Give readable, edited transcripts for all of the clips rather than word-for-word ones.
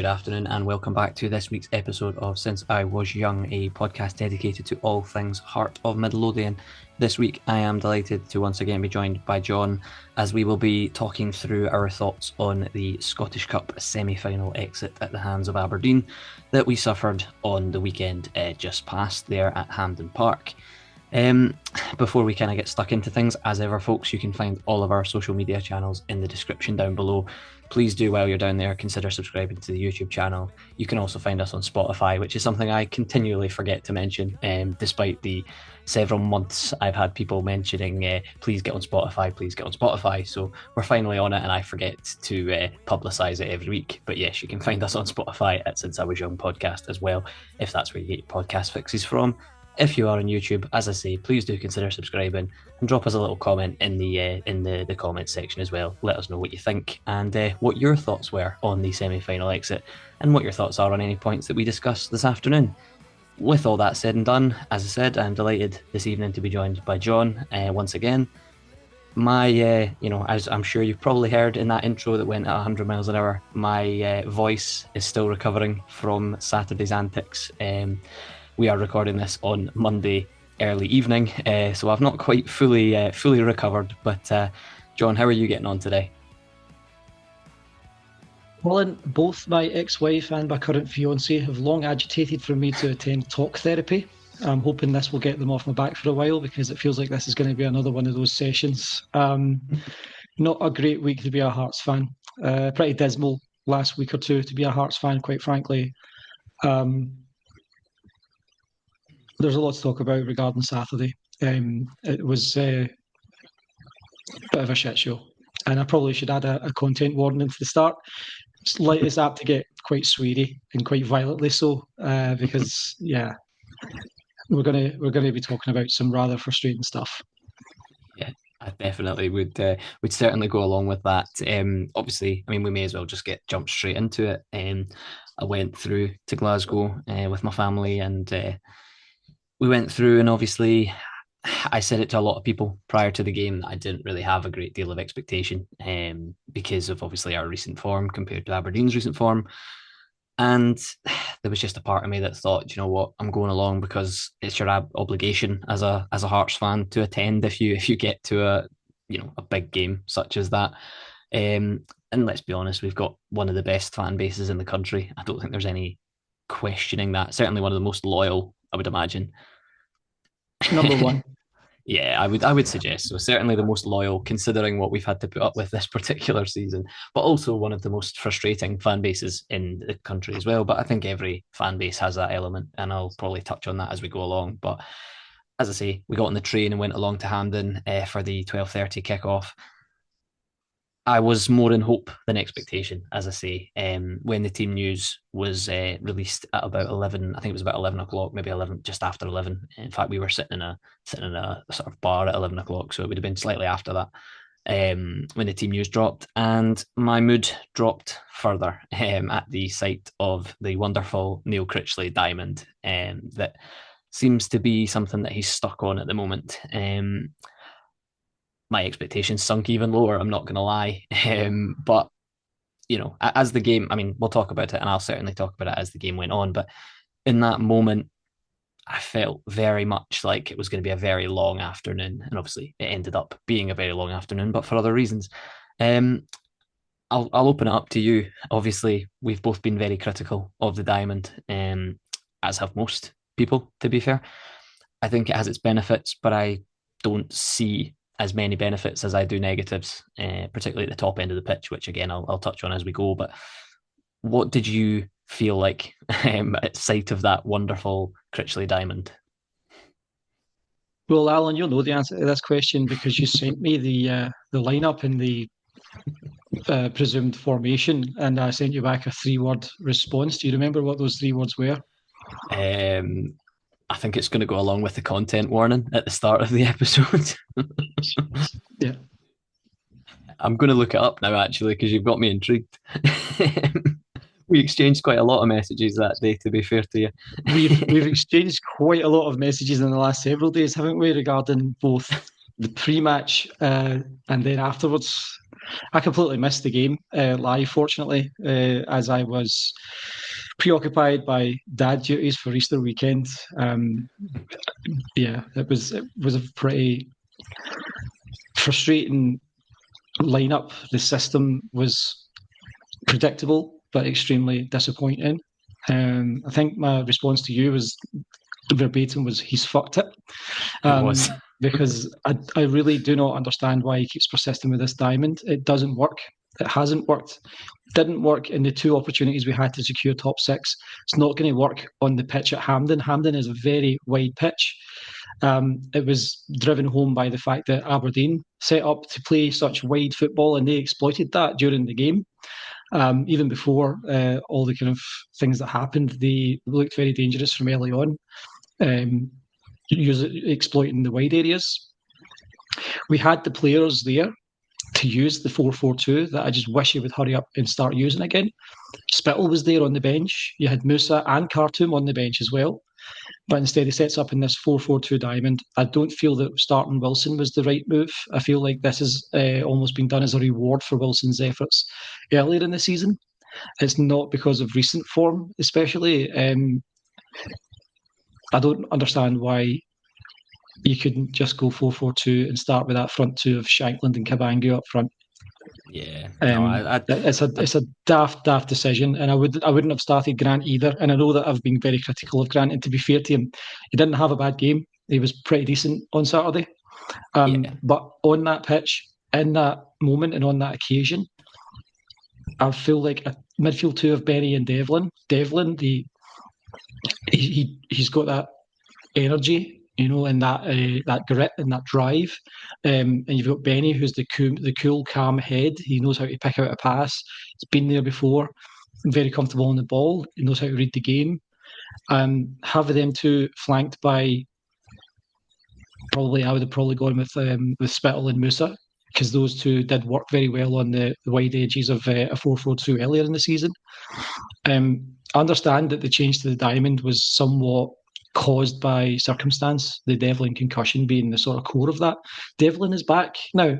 afternoon, and welcome back to this week's episode of Since I Was Young, a podcast dedicated to all things Heart of Midlothian. This week, I am delighted to once again be joined by John, as we will be talking through our thoughts on the Scottish Cup semi-final exit at the hands of Aberdeen that we suffered on the weekend just past there at Hampden Park. Before we kind of get stuck into things, as ever, folks, you can find all of our social media channels in the description down below. Please do, while you're down there, consider subscribing to the YouTube channel. You can also find us on Spotify, which is something I continually forget to mention, despite the several months I've had people mentioning, please get on Spotify, please get on Spotify. So we're finally on it, and I forget to publicise it every week. But yes, you can find us on Spotify at Since I Was Young podcast as well, if that's where you get your podcast fixes from. If you are on YouTube, as I say, please do consider subscribing and drop us a little comment in the comments section as well. Let us know what you think and what your thoughts were on the semi-final exit and what your thoughts are on any points that we discussed this afternoon. With all that said and done, as I said, I'm delighted this evening to be joined by John once again. As I'm sure you've probably heard in that intro that went at 100 miles an hour, my voice is still recovering from Saturday's antics. We are recording this on Monday early evening, so I've not quite fully recovered. But John, how are you getting on today? Colin, both my ex-wife and my current fiancée have long agitated for me to attend talk therapy. I'm hoping this will get them off my back for a while, because it feels like this is going to be another one of those sessions. Not a great week to be a Hearts fan. Pretty dismal last week or two to be a Hearts fan, quite frankly. There's a lot to talk about regarding Saturday. It was a bit of a shit show. And I probably should add a content warning to the start. It's apt to get quite sweary and quite violently so, because we're gonna be talking about some rather frustrating stuff. Yeah, I definitely would certainly go along with that. Obviously, I mean, we may as well just jump straight into it. I went through to Glasgow with my family, and we went through, and obviously I said it to a lot of people prior to the game that I didn't really have a great deal of expectation because of obviously our recent form compared to Aberdeen's recent form. And there was just a part of me that thought, you know what, I'm going along because it's your obligation as a Hearts fan to attend if you get to a big game such as that. And let's be honest, we've got one of the best fan bases in the country. I don't think there's any questioning that. Certainly one of the most loyal, I would imagine. Number one. Yeah, I would suggest so. Certainly the most loyal, considering what we've had to put up with this particular season, but also one of the most frustrating fan bases in the country as well. But I think every fan base has that element, and I'll probably touch on that as we go along. But as I say, we got on the train and went along to Hampden for the 12:30 kickoff. I was more in hope than expectation, as I say. When the team news was released at about 11, I think it was about 11 o'clock, maybe 11, just after 11. In fact, we were sitting in a sort of bar at 11 o'clock, so it would have been slightly after that when the team news dropped, and my mood dropped further at the sight of the wonderful Neil Critchley diamond that seems to be something that he's stuck on at the moment. My expectations sunk even lower, I'm not going to lie. But, as the game, I mean, we'll talk about it, and I'll certainly talk about it as the game went on. But in that moment, I felt very much like it was going to be a very long afternoon. And obviously, it ended up being a very long afternoon, but for other reasons. I'll open it up to you. Obviously, we've both been very critical of the diamond, as have most people, to be fair. I think it has its benefits, but I don't see as many benefits as I do negatives, particularly at the top end of the pitch, which again I'll touch on as we go. But what did you feel like at sight of that wonderful Critchley diamond? Well, Alan, you'll know the answer to this question because you sent me the lineup and the presumed formation, and I sent you back a 3-word response. Do you remember what those 3 words were? I think it's going to go along with the content warning at the start of the episode. Yeah. I'm going to look it up now, actually, because you've got me intrigued. We exchanged quite a lot of messages that day, to be fair to you. We've exchanged quite a lot of messages in the last several days, haven't we, regarding both the pre-match and then afterwards. I completely missed the game live, fortunately, as I was preoccupied by dad duties for Easter weekend. Yeah, it was a pretty frustrating lineup. The system was predictable but extremely disappointing. I think my response to you was verbatim was he's fucked it. It was. Because I really do not understand why he keeps persisting with this diamond. It doesn't work. It hasn't worked. Didn't work in the two opportunities we had to secure top six. It's not going to work on the pitch at Hampden. Hampden is a very wide pitch. It was driven home by the fact that Aberdeen set up to play such wide football, and they exploited that during the game. Even before all the kind of things that happened, they looked very dangerous from early on, exploiting the wide areas. We had the players there to use the 4-4-2 that I just wish he would hurry up and start using again. Spittle was there on the bench. You had Musa and Khartoum on the bench as well. But instead, he sets up in this 4-4-2 diamond. I don't feel that starting Wilson was the right move. I feel like this has almost been done as a reward for Wilson's efforts earlier in the season. It's not because of recent form, especially. I don't understand why you couldn't just go 4-4-2 and start with that front two of Shankland and Cabangu up front. Yeah, no, It's a daft decision, and I wouldn't have started Grant either. And I know that I've been very critical of Grant, and to be fair to him, he didn't have a bad game. He was pretty decent on Saturday. yeah, But on that pitch, in that moment, and on that occasion, I feel like a midfield two of Benny and Devlin. Devlin, he's got that energy, and that grit and that drive. And you've got Benny, who's the cool, calm head. He knows how to pick out a pass. He's been there before. Very comfortable on the ball. He knows how to read the game. Have them two flanked by I would have probably gone with Spittle and Musa, because those two did work very well on the wide edges of a 4-4-2 earlier in the season. I understand that the change to the diamond was somewhat caused by circumstance, the Devlin concussion being the sort of core of that. Devlin is back now.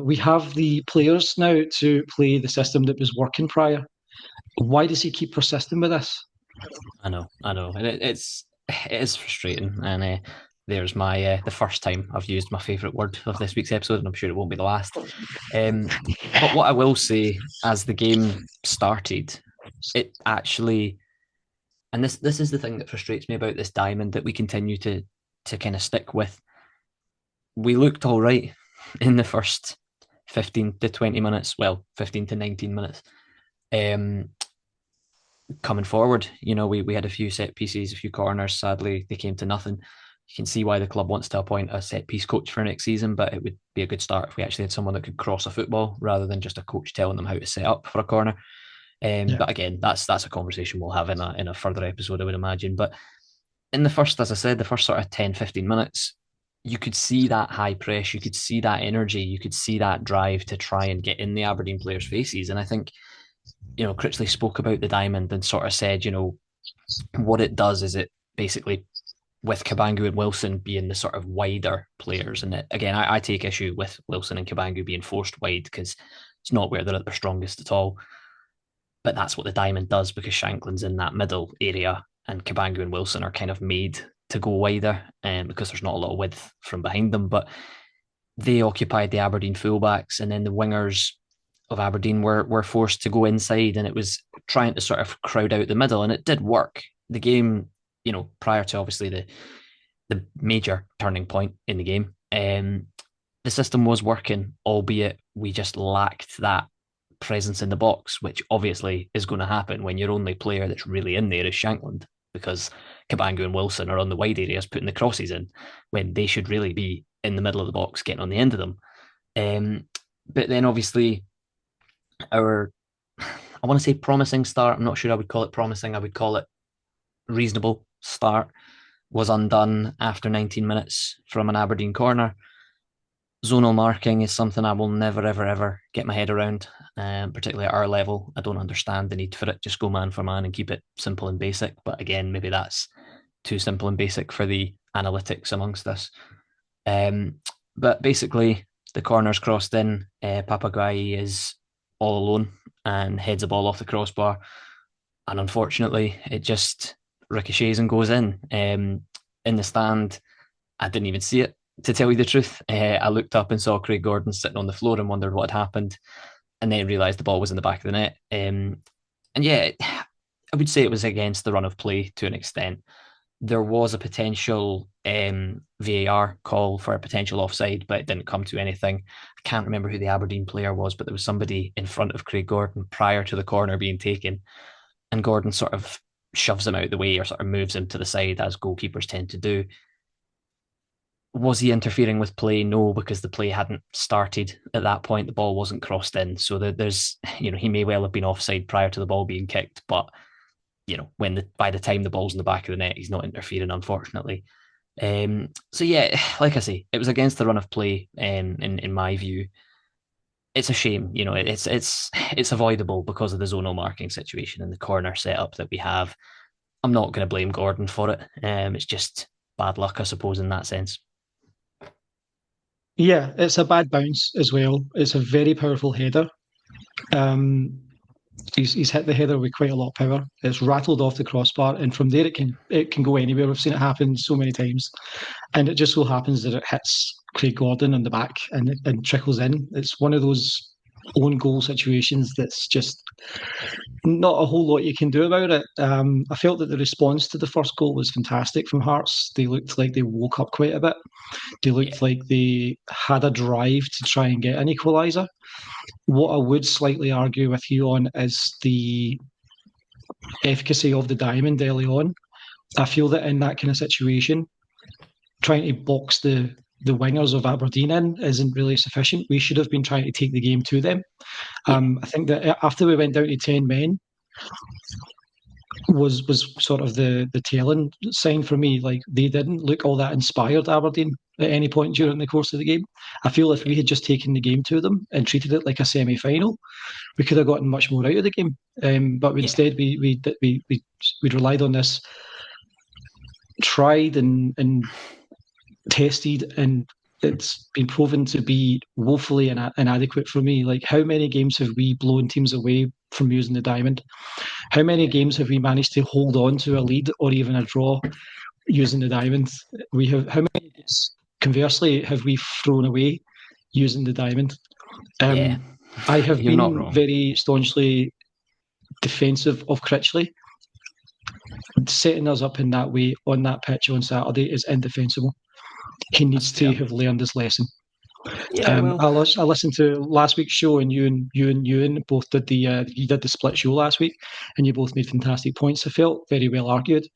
We have the players now to play the system that was working prior. Why does he keep persisting with this? I know, and it is frustrating. And there's my the first time I've used my favourite word of this week's episode, and I'm sure it won't be the last. But what I will say, as the game started, it actually, and this is the thing that frustrates me about this diamond that we continue to kind of stick with. We looked all right in the first 15 to 20 minutes, well, 15 to 19 minutes. Coming forward, we had a few set pieces, a few corners. Sadly, they came to nothing. You can see why the club wants to appoint a set piece coach for next season, but it would be a good start if we actually had someone that could cross a football rather than just a coach telling them how to set up for a corner. Yeah. But again, that's a conversation we'll have in a further episode, I would imagine. But in the first, as I said, the first sort of 10, 15 minutes, you could see that high press, you could see that energy, you could see that drive to try and get in the Aberdeen players' faces. And I think, Critchley spoke about the diamond and sort of said, what it does is it basically, with Cabangu and Wilson being the sort of wider players. And again, I take issue with Wilson and Cabangu being forced wide because it's not where they're at their strongest at all. But that's what the diamond does, because Shanklin's in that middle area and Cabangu and Wilson are kind of made to go wider, because there's not a lot of width from behind them. But they occupied the Aberdeen fullbacks, and then the wingers of Aberdeen were forced to go inside, and it was trying to sort of crowd out the middle, and it did work. The game, prior to obviously the major turning point in the game, the system was working, albeit we just lacked that presence in the box, which obviously is going to happen when your only player that's really in there is Shankland, because Cabangu and Wilson are on the wide areas putting the crosses in when they should really be in the middle of the box getting on the end of them. But then obviously I want to say promising start. I'm not sure I would call it promising. I would call it reasonable start was undone after 19 minutes from an Aberdeen corner. Zonal marking is something I will never, ever, ever get my head around, particularly at our level. I don't understand the need for it. Just go man for man and keep it simple and basic. But again, maybe that's too simple and basic for the analytics amongst us. But basically, The corner's crossed in. Papaguai is all alone and heads a ball off the crossbar. And unfortunately, it just ricochets and goes in the stand. I didn't even see it, to tell you the truth. I looked up and saw Craig Gordon sitting on the floor and wondered what had happened, and then realised the ball was in the back of the net. And yeah, I would say it was against the run of play to an extent. There was a potential VAR call for a potential offside, but it didn't come to anything. I can't remember who the Aberdeen player was, but there was somebody in front of Craig Gordon prior to the corner being taken, and Gordon sort of shoves him out the way or sort of moves him to the side as goalkeepers tend to do. Was he interfering with play? No, because the play hadn't started at that point. The ball wasn't crossed in. So there's, he may well have been offside prior to the ball being kicked, but by the time the ball's in the back of the net, he's not interfering, unfortunately. So yeah, like I say, it was against the run of play. In my view, it's a shame. It's avoidable because of the zonal marking situation and the corner setup that we have. I'm not going to blame Gordon for it. It's just bad luck, I suppose, in that sense. Yeah, it's a bad bounce as well. It's a very powerful header. Um, he's hit the header with quite a lot of power. It's rattled off the crossbar, and from there it can go anywhere. We've seen it happen so many times, and it just so happens that it hits Craig Gordon in the back and trickles in. It's one of those own goal situations that's just not a whole lot you can do about it. I felt that the response to the first goal was fantastic from Hearts. They looked like they woke up quite a bit. They Yeah, looked like they had a drive to try and get an equaliser. What I would slightly argue with you on is the efficacy of the diamond early on. I feel that in that kind of situation, trying to box the wingers of Aberdeen in isn't really sufficient. We should have been trying to take the game to them. yeah, I think that after we went down to 10 men, was sort of the telling sign for me. Like they didn't look all that inspired, Aberdeen, at any point during the course of the game. I feel if we yeah, had just taken the game to them and treated it like a semi-final, we could have gotten much more out of the game. But yeah, instead, we relied on this tried and tested, and it's been proven to be woefully inadequate for me. Like, how many games have we blown teams away from using the diamond? How many yeah, games have we managed to hold on to a lead or even a draw using the diamond? We have how many games, conversely, have we thrown away using the diamond? yeah. I have You're not been wrong. very staunchly defensive of Critchley. Setting us up in that way on that pitch on Saturday is indefensible. He That's needs to fair. have learned his lesson. Yeah, well, I listened to last week's show, and you and both did you did the split show last week, and you both made fantastic points. I felt very well argued.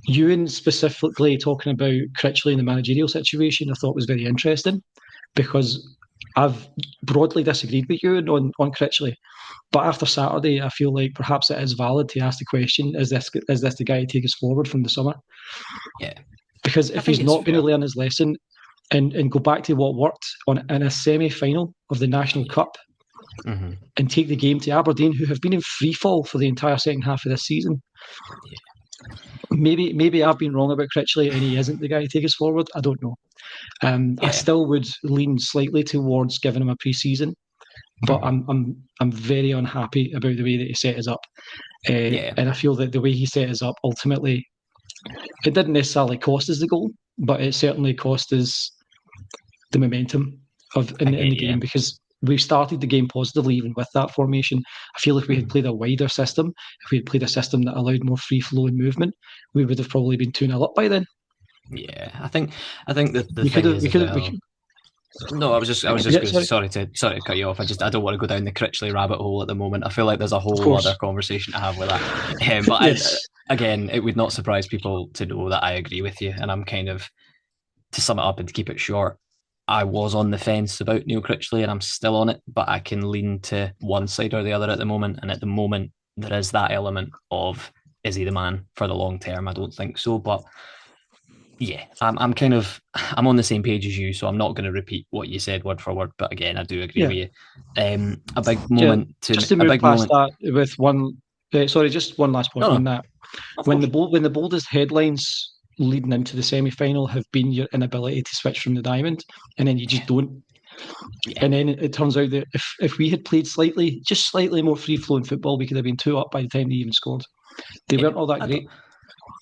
Ewan specifically talking about Critchley and the managerial situation, I thought was very interesting because I've broadly disagreed with Ewan on Critchley. But after Saturday, I feel like perhaps it is valid to ask the question: Is this the guy to take us forward from the summer? yeah, Because I if think he's it's not going to fair. learn his lesson and go back to what worked in a semi-final of the National Yeah. Cup Hmm. and take the game to Aberdeen, who have been in free fall for the entire second half of this season, Yeah. maybe I've been wrong about Critchley and he isn't the guy to take us forward. I don't know. I Yeah. still would lean slightly towards giving him a pre-season, but Hmm. I'm very unhappy about the way that he set us up. Yeah. And I feel that the way he set us up ultimately, it didn't necessarily cost us the goal, but it certainly cost us the momentum I in get the you. game because we started the game positively even with that formation. I feel if we had Mhm. played a wider system, if we had played a system that allowed more free flowing movement, we would have probably been 2-0 up by then. Yeah. I think that the We could thing have, is we as could have, we could, well. No, I was just yeah, going to sorry, sorry to cut you off. I don't want to go down the Critchley rabbit hole at the moment. I feel like there's a of whole other course. conversation to have with that. But Yes. again, it would not surprise people to know that I agree with you, and I'm kind of, to sum it up and to keep it short, I was on the fence about Neil Critchley and I'm still on it, but I can lean to one side or the other at the moment. And at the moment, there is that element of, is he the man for the long term? I don't think so. But yeah, I'm kind of, I'm on the same page as you, so I'm not going to repeat what you said word for word. But again, I do agree Yeah. with you. A big Yeah. moment to Just to a move big past moment. that with one, sorry, just one last point No, on no, that. of When course. when the boldest headlines leading into the semi final have been your inability to switch from the diamond, and then you Yeah, just don't. Yeah, And then it turns out that if we had played just slightly more free flowing football, we could have been 2 up by the time they even scored. They yeah. weren't all that I don't. great.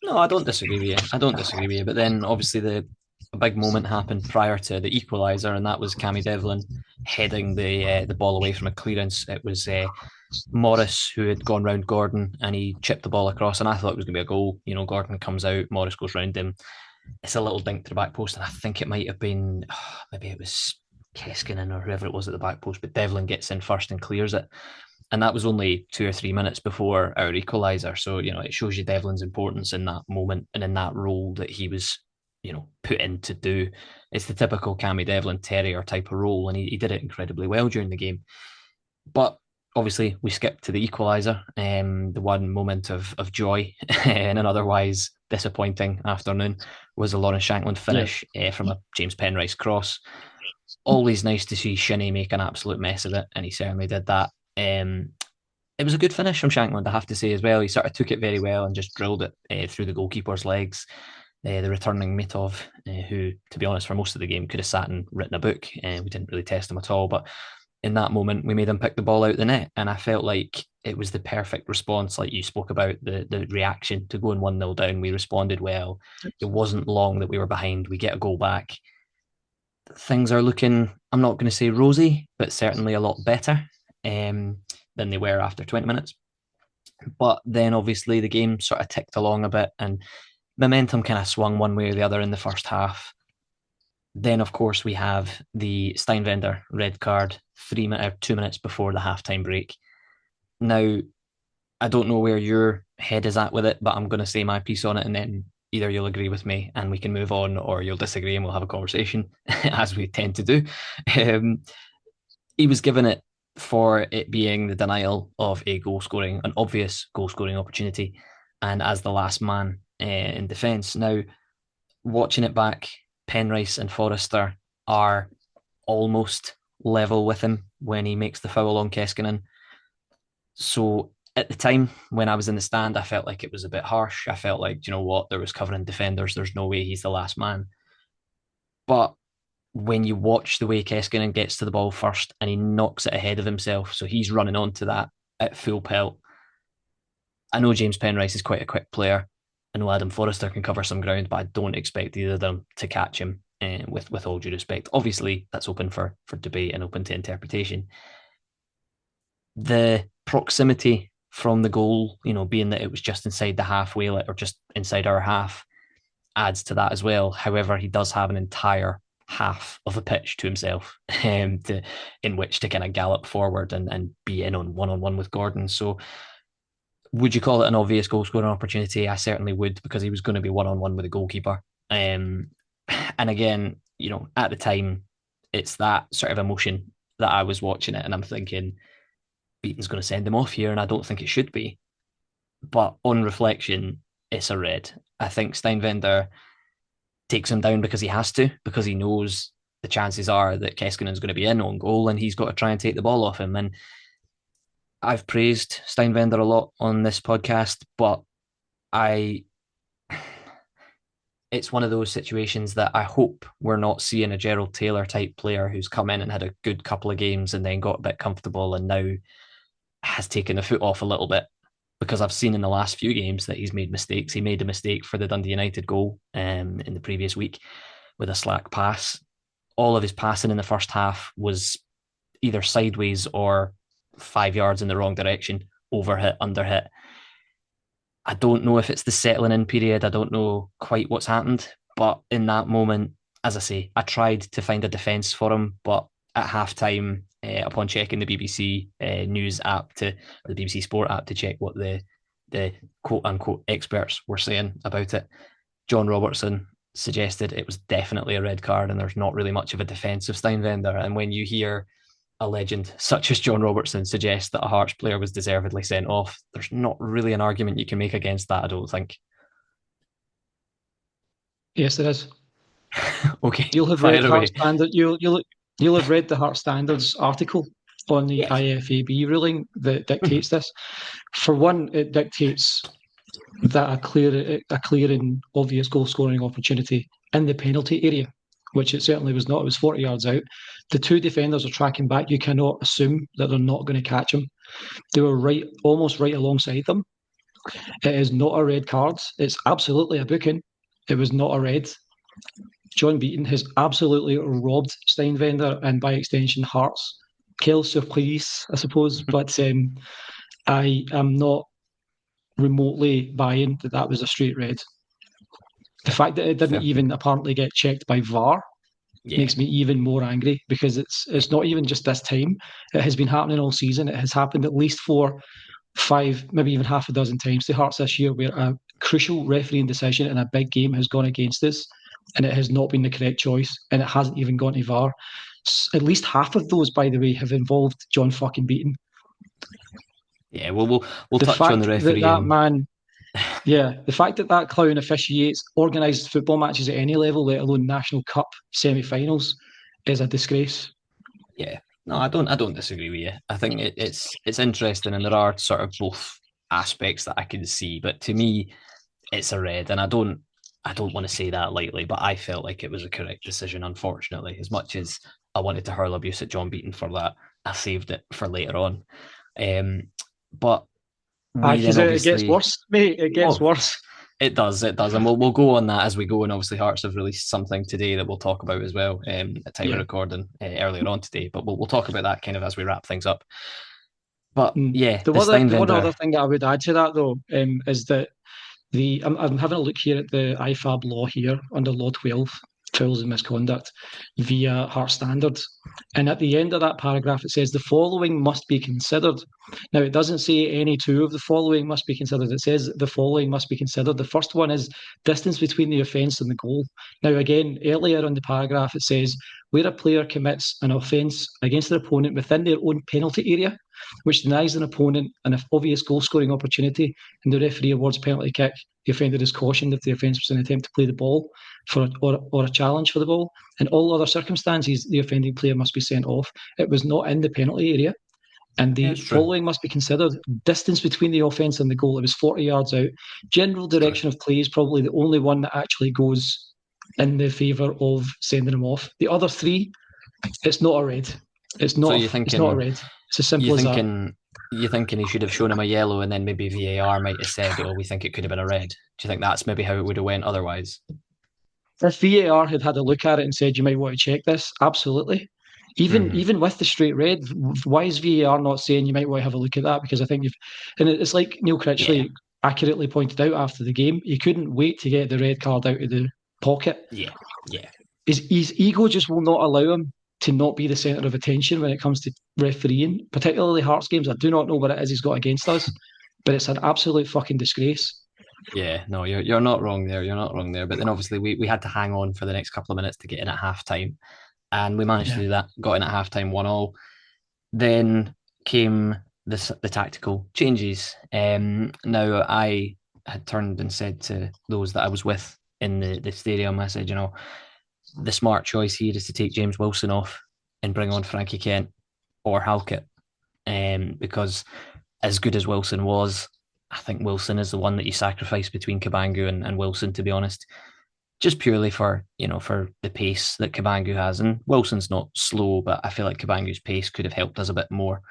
No, I don't disagree with you. I don't disagree with you. But then obviously a big moment happened prior to the equaliser, and that was Cammy Devlin heading the ball away from a clearance. It was Morris who had gone round Gordon, and he chipped the ball across, and I thought it was going to be a goal. You know, Gordon comes out, Morris goes round him. It's a little dink to the back post, and I think it might have been maybe it was Keskinen or whoever it was at the back post, but Devlin gets in first and clears it. And that was only 2 or 3 minutes before our equaliser. So, you know, it shows you Devlin's importance in that moment and in that role that he was, you know, put in to do. It's the typical Cammy Devlin terrier type of role, and he did it incredibly well during the game. But obviously, we skipped to the equaliser, the one moment of joy in an otherwise disappointing afternoon was a Lawrence Shankland Yeah. finish from a James Penrice cross. Always nice to see Shinnie make an absolute mess of it, and he certainly did that. It was a good finish from Shankland, I have to say as well. He sort of took it very well and just drilled it through the goalkeeper's legs. The returning Mitov, who, to be honest, for most of the game could have sat and written a book. We didn't really test him at all, but in that moment, we made him pick the ball out the net, and I felt like it was the perfect response. Like you spoke about the reaction to going 1-0 down, we responded well. It wasn't long that we were behind. We get a goal back. Things are looking, I'm not going to say rosy, but certainly a lot better than they were after 20 minutes. But then obviously the game sort of ticked along a bit, and momentum kind of swung one way or the other in the first half. Then, of course, we have the Steinwender red card 2 minutes before the halftime break. Now, I don't know where your head is at with it, but I'm going to say my piece on it, and then either you'll agree with me and we can move on, or you'll disagree and we'll have a conversation, as we tend to do. Um, he was given it for it being the denial of an obvious goal scoring opportunity, and as the last man in defence. Now, watching it back, Penrice and Forrester are almost level with him when he makes the foul on Keskinen. So at the time when I was in the stand, I felt like it was a bit harsh. I felt like, you know what, there was covering defenders. There's no way he's the last man. But when you watch the way Keskinen gets to the ball first and he knocks it ahead of himself, so he's running onto that at full pelt. I know James Penrice is quite a quick player. I know Adam Forrester can cover some ground, but I don't expect either of them to catch him. With all due respect, obviously that's open for debate and open to interpretation. The proximity from the goal, you know, being that it was just inside the halfway or just inside our half, adds to that as well. However, he does have an entire half of a pitch to himself in which to kind of gallop forward and be in on one with Gordon. So would you call it an obvious goal scoring opportunity? I certainly would, because he was going to be one with the goalkeeper. And again, you know, at the time, it's that sort of emotion that I was watching it, and I'm thinking, Beaton's going to send him off here, and I don't think it should be. But on reflection, it's a red. I think Steinwender takes him down because he has to, because he knows the chances are that Keskinen's going to be in on goal, and he's got to try and take the ball off him. And I've praised Steinwender a lot on this podcast, but I it's one of those situations that I hope we're not seeing a Gerald Taylor type player who's come in and had a good couple of games and then got a bit comfortable and now has taken the foot off a little bit, because I've seen in the last few games that he's made mistakes. He made a mistake for the Dundee United goal in the previous week with a slack pass. All of his passing in the first half was either sideways or 5 yards in the wrong direction, overhit, underhit. I don't know if it's the settling in period. I don't know quite what's happened. But in that moment, as I say, I tried to find a defence for him. But at halftime, upon checking the BBC News app or the BBC Sport app to check what the quote unquote experts were saying about it, John Robertson suggested it was definitely a red card and there's not really much of a defence of Steinwender. And when you hear a legend such as John Robertson suggests that a Hearts player was deservedly sent off, there's not really an argument you can make against that, I don't think. Yes, there is. Okay, You'll have fire read away. Heart Standard. You'll have read the Heart Standards article on the Yes. IFAB ruling that dictates this. For one, it dictates that a clear and obvious goal scoring opportunity in the penalty area, which it certainly was not. It was 40 yards out. The two defenders are tracking back. You cannot assume that they're not going to catch him. They were right, almost right alongside them. It is not a red card. It's absolutely a booking. It was not a red. John Beaton has absolutely robbed Steinvender and by extension Hearts. Quelle surprise, I suppose. But I am not remotely buying that that was a straight red. The fact that it didn't Fair. even apparently get checked by VAR Yeah. makes me even more angry because it's not even just this time. It has been happening all season. It has happened at least 4, 5, maybe even half a dozen times to Hearts this year where a crucial refereeing decision in a big game has gone against us and it has not been the correct choice and it hasn't even gone to VAR. At least half of those, by the way, have involved John fucking Beaton. Yeah, well, we'll The touch on the fact that that refereeing. man, yeah, the fact that that clown officiates organised football matches at any level, let alone National Cup semi-finals, is a disgrace. Yeah, no, I don't disagree with you. I think it's interesting, and there are sort of both aspects that I can see. But to me, it's a red, and I don't want to say that lightly, but I felt like it was a correct decision. Unfortunately, as much as I wanted to hurl abuse at John Beaton for that, I saved it for later on. Um, but we then Because it gets obviously, worse, mate. It gets oh, worse. it does, and we'll go on that as we go. And obviously, Hearts have released something today that we'll talk about as well at time of Yeah. recording earlier on today. But we'll talk about that kind of as we wrap things up. But Mm. yeah, The the one other Steinvender, thing that I would add to that though is that I'm having a look here at the IFAB law here under Law 12, Fouls and Misconduct via Heart Standards. And at the end of that paragraph, it says the following must be considered. Now, it doesn't say any two of the following must be considered. It says the following must be considered. The first one is distance between the offence and the goal. Now, again, earlier in the paragraph, it says where a player commits an offence against their opponent within their own penalty area, which denies an opponent an obvious goal scoring opportunity, and the referee awards a penalty kick, the offender is cautioned if the offence was an attempt to play the ball or a challenge for the ball. In all other circumstances, the offending player must be sent off. It was not in the penalty area. And yeah, the it's true, following must be considered distance between the offence and the goal. It was 40 yards out. General it's true. direction of play is probably the only one that actually goes in the favour of sending him off. The other three, it's not a red. So It's not a red. It's as you simple as that. thinking, you thinking he should have shown him a yellow, and then maybe VAR might have said, "Oh, we think it could have been a red." Do you think that's maybe how it would have went otherwise? If VAR had had a look at it and said you might want to check this, absolutely. Mm-hmm. Even with the straight red, why is VAR not saying you might want to have a look at that? Because I think you've, and it's like Neil Yeah, Critchley accurately pointed out after the game, he couldn't wait to get the red card out of the pocket. yeah, yeah. His ego just will not allow him to not be the centre of attention when it comes to refereeing, particularly Hearts games. I do not know what it is he's got against us, but it's an absolute fucking disgrace. Yeah, no, you're not wrong there. You're not wrong there. But then obviously we had to hang on for the next couple of minutes to get in at halftime, and we managed to Yeah. do that. Got in at halftime, 1-1. Then came the tactical changes. Now I had turned and said to those that I was with in the stadium, I said, the smart choice here is to take James Wilson off and bring on Frankie Kent or Halkett, because as good as Wilson was, I think Wilson is the one that you sacrifice between Kabangu and Wilson, to be honest, just purely for the pace that Kabangu has. And Wilson's not slow, but I feel like Kabangu's pace could have helped us a bit more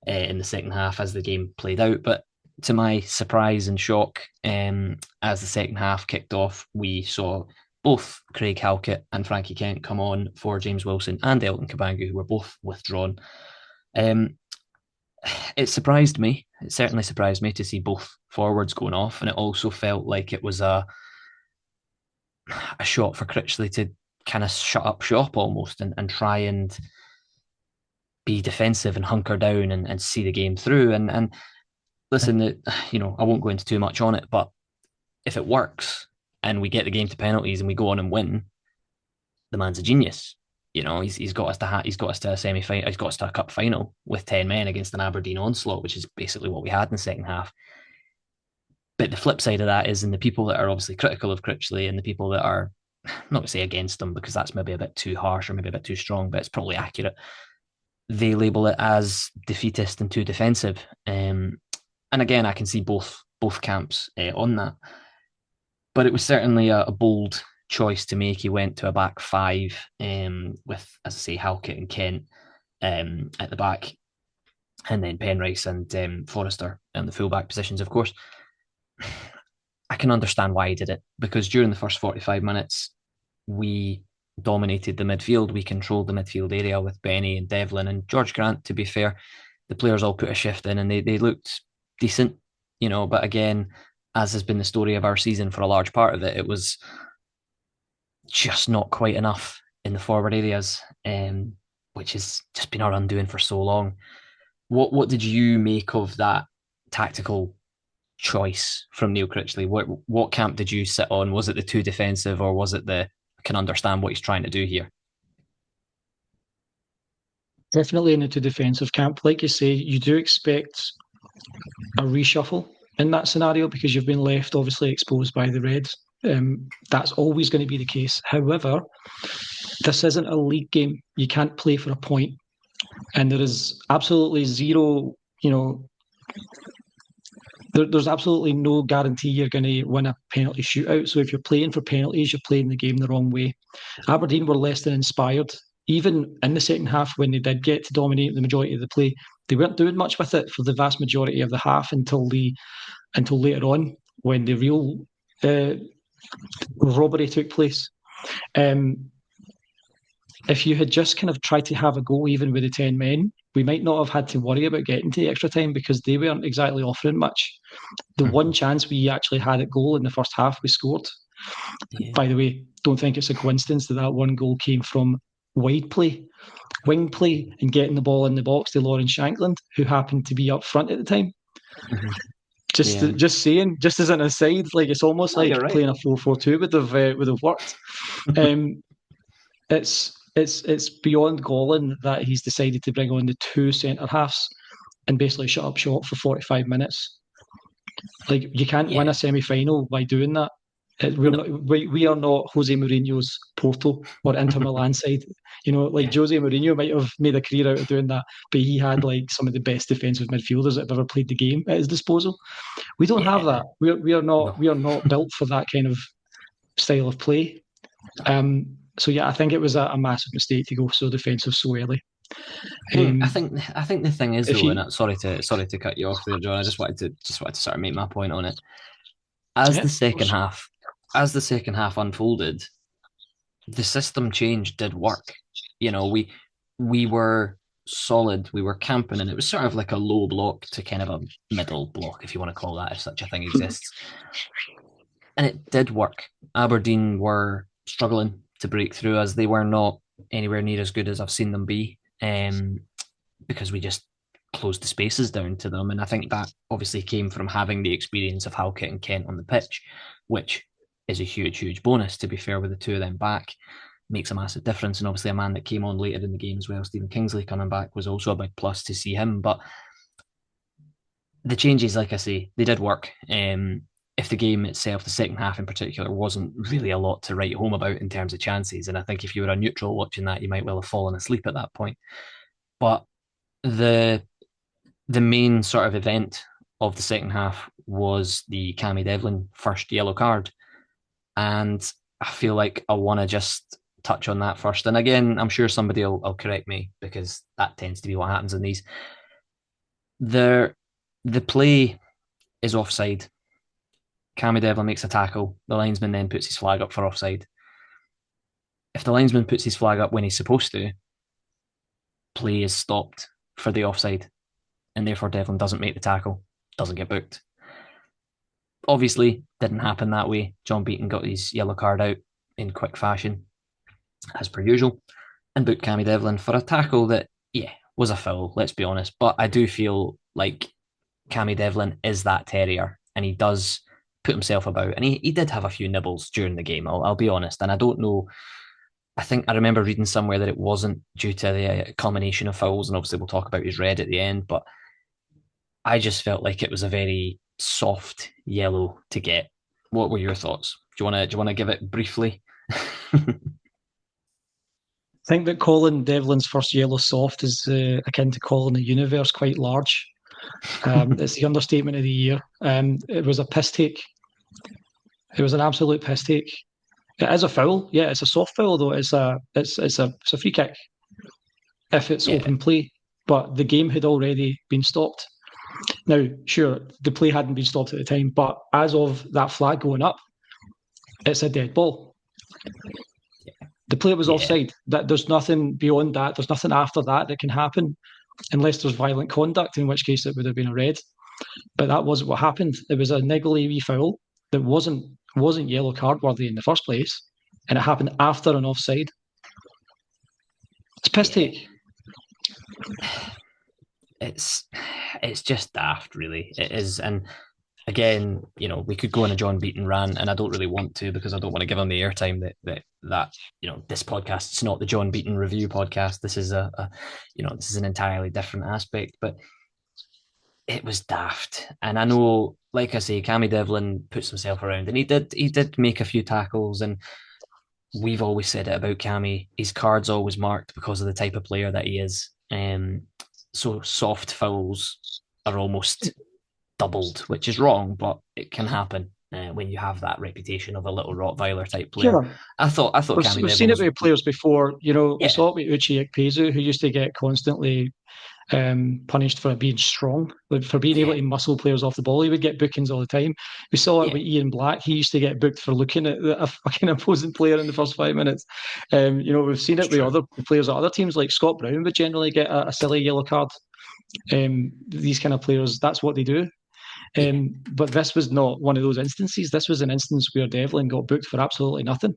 in the second half as the game played out. But to my surprise and shock, as the second half kicked off, we saw both Craig Halkett and Frankie Kent come on for James Wilson and Elton Kabangu, who were both withdrawn. Um, it surprised me. It certainly surprised me to see both forwards going off, and it also felt like it was a shot for Critchley to kind of shut up shop almost and try and be defensive and hunker down and see the game through. And listen, I won't go into too much on it, but if it works and we get the game to penalties and we go on and win, the man's a genius. He's got us to a semi final. He's got us to a cup final with 10 men against an Aberdeen onslaught, which is basically what we had in the second half. But the flip side of that is, in the people that are obviously critical of Critchley and the people that are not to say against them because that's maybe a bit too harsh or maybe a bit too strong, but it's probably accurate. They label it as defeatist and too defensive. And again, I can see both camps on that. But it was certainly a bold choice to make. He went to a back five with, as I say, Halkett and Kent at the back, and then Penrice and Forrester in the fullback positions, of course. I can understand why he did it, because during the first 45 minutes, we dominated the midfield. We controlled the midfield area with Benny and Devlin and George Grant, to be fair. The players all put a shift in and they looked decent, but again, as has been the story of our season for a large part of it, it was just not quite enough in the forward areas, which has just been our undoing for so long. What did you make of that tactical choice from Neil Critchley? What camp did you sit on? Was it the too defensive, or was it the I can understand what he's trying to do here? Definitely into defensive camp. Like you say, you do expect a reshuffle in that scenario because you've been left obviously exposed by the Reds. That's always going to be the case. However, this isn't a league game. You can't play for a point, and there is absolutely zero. There's absolutely no guarantee you're going to win a penalty shootout. So if you're playing for penalties, you're playing the game the wrong way. Aberdeen were less than inspired. Even in the second half, when they did get to dominate the majority of the play, they weren't doing much with it for the vast majority of the half until later on when the real uh, robbery took place. Um, if you had just kind of tried to have a go even with the 10 men, we might not have had to worry about getting to the extra time because they weren't exactly offering much. The one chance we actually had at goal in the first half, we scored. Yeah. By the way, don't think it's a coincidence that one goal came from wide play, wing play, and getting the ball in the box to Lauren Shankland, who happened to be up front at the time. Mm-hmm. Just saying, just as an aside, like it's almost No, like you're right. playing a 4-4-2 would have worked. It's beyond galling that he's decided to bring on the two centre halves and basically shut up shop for 45 minutes. Like you can't win a Yeah. semi-final by doing that. No. We are not Jose Mourinho's Porto or Inter Milan side. Like Yeah. Jose Mourinho might have made a career out of doing that, but he had like some of the best defensive midfielders that have ever played the game at his disposal. We don't have Yeah. that. No. We are not built for that kind of style of play. So yeah, I think it was a massive mistake to go so defensive so early. I think I think I think the thing is If though, you, and sorry to cut you off there, John. I just wanted to sort of make my point on it. As yeah, the of second course. half, as the second half unfolded, the system change did work. We were solid, we were camping, and it was sort of like a low block to kind of a middle block, if you want to call that, if such a thing exists. And it did work. Aberdeen were struggling to break through, as they were not anywhere near as good as I've seen them be, because we just closed the spaces down to them. And I think that obviously came from having the experience of Halkett and Kent on the pitch, which is a huge, huge bonus, to be fair, with the two of them back. Makes a massive difference. And obviously, a man that came on later in the game as well, Stephen Kingsley, coming back, was also a big plus to see him. But the changes, like I say, they did work. If the game itself, the second half in particular, wasn't really a lot to write home about in terms of chances, and I think if you were a neutral watching that, you might well have fallen asleep at that point. But the main sort of event of the second half was the Cammy Devlin first yellow card, and I feel like I want to just touch on that first. And again, I'm sure somebody will correct me because that tends to be what happens in these. The play is offside. Cammy Devlin makes a tackle. The linesman then puts his flag up for offside. If the linesman puts his flag up when he's supposed to, play is stopped for the offside, and therefore Devlin doesn't make the tackle, doesn't get booked. Obviously, didn't happen that way. John Beaton got his yellow card out in quick fashion, as per usual, and booked Cammy Devlin for a tackle that, yeah, was a foul, let's be honest. But I do feel like Cammy Devlin is that terrier, and he does put himself about, and he did have a few nibbles during the game, I'll be honest. And I don't know, I think I remember reading somewhere that it wasn't due to the combination of fouls, and obviously we'll talk about his red at the end, but I just felt like it was a very soft yellow to get. What were your thoughts? Do you want to give it briefly? I think that calling Devlin's first yellow soft is akin to calling the universe quite large. It's the understatement of the year. It was a piss take. It was an absolute piss take. It is a foul. Yeah, it's a soft foul though. It's a free kick if it's Yeah, open play. But the game had already been stopped. Now, sure, the play hadn't been stopped at the time, but as of that flag going up, it's a dead ball. The play was yeah, offside. That there's nothing beyond that. There's nothing after that that can happen unless there's violent conduct, in which case it would have been a red. But that wasn't what happened. It was a niggly wee foul that wasn't yellow card worthy in the first place, and it happened after an offside. It's piss yeah. take. It's it's just daft, really. It is, and again, we could go on a John Beaton rant, and I don't really want to because I don't want to give him the airtime that this podcast. It's not the John Beaton review podcast. This is this is an entirely different aspect, but it was daft. And I know, like I say, Cammy Devlin puts himself around, and he did make a few tackles, and we've always said it about Cammy. His card's always marked because of the type of player that he is. So soft fouls are almost doubled, which is wrong, but it can happen when you have that reputation of a little Rottweiler type player. Sure. I thought We've, Cammy we've Devlin seen it was with players before. We yeah, saw it with Uchi Ekpezu, who used to get constantly punished for being strong, for being able yeah, to muscle players off the ball. He would get bookings all the time. We saw it yeah, with Ian Black. He used to get booked for looking at a fucking opposing player in the first 5 minutes. We've seen it's it with true. other players at other teams, like Scott Brown would generally get a silly yellow card. These kind of players, that's what they do. Yeah, But this was not one of those instances. This was an instance where Devlin got booked for absolutely nothing.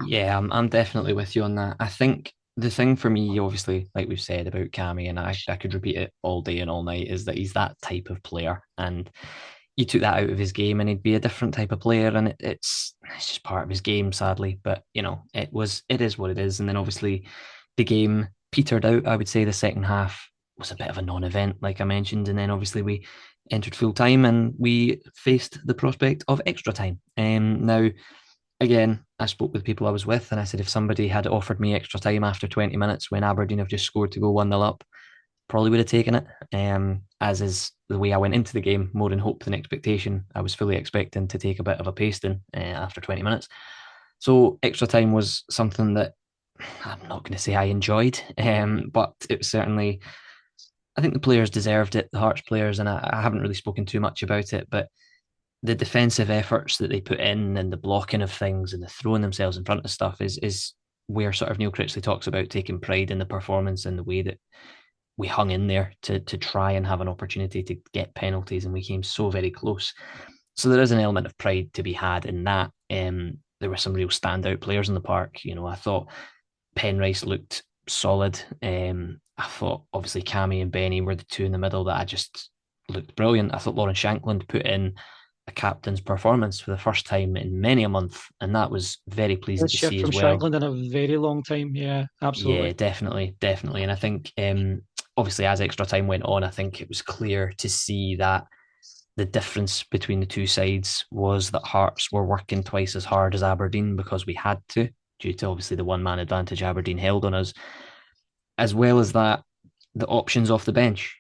yeah, I'm definitely with you on that. I think the thing for me, obviously, like we've said about Cammy, and I could repeat it all day and all night, is that he's that type of player, and you took that out of his game, and he'd be a different type of player, and it's just part of his game, sadly. But it is what it is, and then obviously the game petered out. I would say the second half was a bit of a non-event, like I mentioned, and then obviously we entered full time and we faced the prospect of extra time. Now again, I spoke with people I was with, and I said if somebody had offered me extra time after 20 minutes when Aberdeen have just scored to go 1-0 up, probably would have taken it. As is the way I went into the game, more in hope than expectation. I was fully expecting to take a bit of a pasting after 20 minutes. So extra time was something that I'm not going to say I enjoyed, but it was certainly, I think the players deserved it, the Hearts players, and I haven't really spoken too much about it, but the defensive efforts that they put in and the blocking of things and the throwing themselves in front of stuff is where sort of Neil Critchley talks about taking pride in the performance and the way that we hung in there to try and have an opportunity to get penalties, and we came so very close. So there is an element of pride to be had in that. There were some real standout players in the park. I thought Penrice looked solid. I thought obviously Cammy and Benny were the two in the middle that I just looked brilliant. I thought Lauren Shankland put in a captain's performance for the first time in many a month, and that was very pleasing Best to shift see from as well. Shankland in a very long time. Yeah, Yeah, absolutely. definitely, definitely. And I think obviously as extra time went on, I think it was clear to see that the difference between the two sides was that Hearts were working twice as hard as Aberdeen because we had to, due to obviously the one man advantage Aberdeen held on us. As well as that, the options off the bench,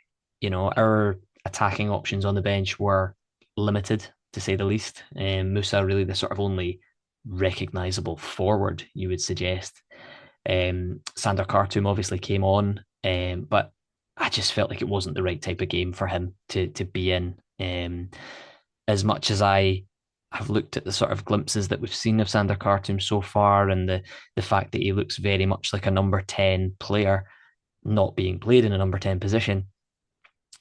our attacking options on the bench were limited to say the least. Musa really the sort of only recognisable forward you would suggest. Sander Khartoum obviously came on, but I just felt like it wasn't the right type of game for him to be in. As much as I have looked at the sort of glimpses that we've seen of Sander Khartoum so far, and the fact that he looks very much like a number 10 player, not being played in a number 10 position,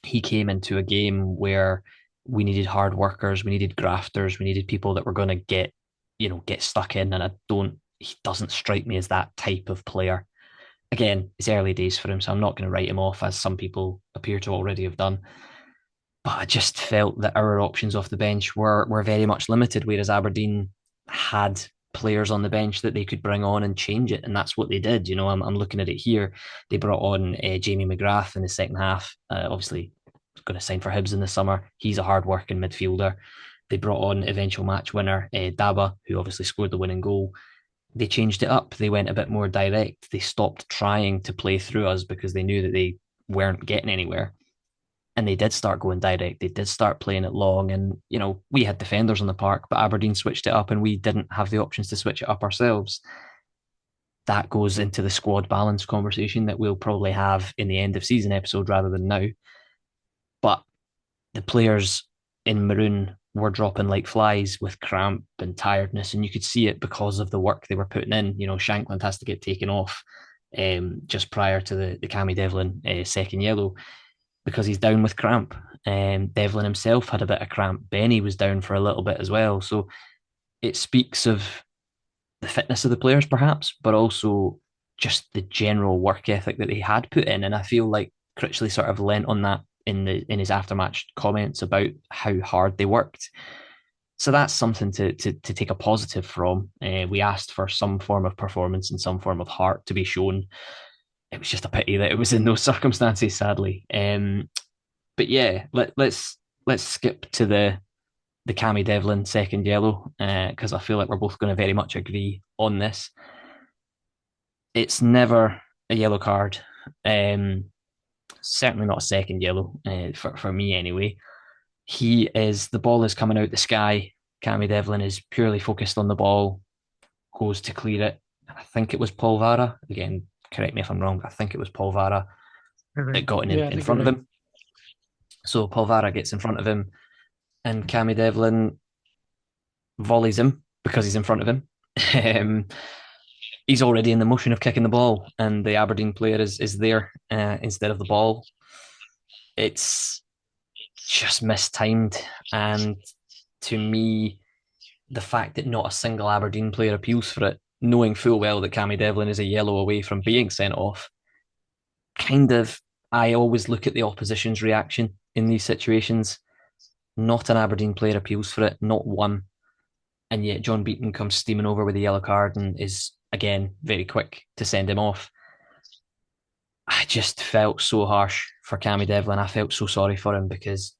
he came into a game where we needed hard workers, we needed grafters, we needed people that were going to get stuck in. And he doesn't strike me as that type of player. Again, it's early days for him, so I'm not going to write him off as some people appear to already have done. But I just felt that our options off the bench were very much limited, whereas Aberdeen had players on the bench that they could bring on and change it, and that's what they did. I'm looking at it here. They brought on Jamie McGrath in the second half. Obviously, going to sign for Hibs in the summer. He's a hard-working midfielder. They brought on eventual match winner Daba, who obviously scored the winning goal. They changed it up. They went a bit more direct. They stopped trying to play through us because they knew that they weren't getting anywhere. and they did start going direct. They did start playing it long, and we had defenders on the park, but Aberdeen switched it up, and we didn't have the options to switch it up ourselves. That goes into the squad balance conversation that we'll probably have in the end of season episode rather than now. But the players in maroon were dropping like flies with cramp and tiredness, and you could see it because of the work they were putting in. Shankland has to get taken off just prior to the Cammy Devlin second yellow because he's down with cramp. Devlin himself had a bit of cramp. Benny was down for a little bit as well. So it speaks of the fitness of the players, perhaps, but also just the general work ethic that they had put in. And I feel like Critchley sort of lent on that in his aftermatch comments about how hard they worked. So that's something to take a positive from. We asked for some form of performance and some form of heart to be shown. It was just a pity that it was in those circumstances, sadly. But yeah, let's skip to the Cammy Devlin second yellow because I feel like we're both going to very much agree on this. It's never a yellow card. Um, Certainly not a second yellow for me anyway. The ball is coming out the sky. Cammy Devlin is purely focused on the ball, goes to clear it. I think it was Paul Vara. Again, correct me if I'm wrong, but I think it was Paul Vara that got Yeah, I in think you're front of right. him. So Paul Vara gets in front of him, and Cammy Devlin volleys him because he's in front of him. um, he's already in the motion of kicking the ball, and the Aberdeen player is there instead of the ball. It's just mistimed, and to me, the fact that not a single Aberdeen player appeals for it, knowing full well that Cammy Devlin is a yellow away from being sent off, kind of, I always look at the opposition's reaction in these situations. Not an Aberdeen player appeals for it, not one. And yet John Beaton comes steaming over with a yellow card and is, again, very quick to send him off. I just felt so harsh for Cammy Devlin. I felt so sorry for him because,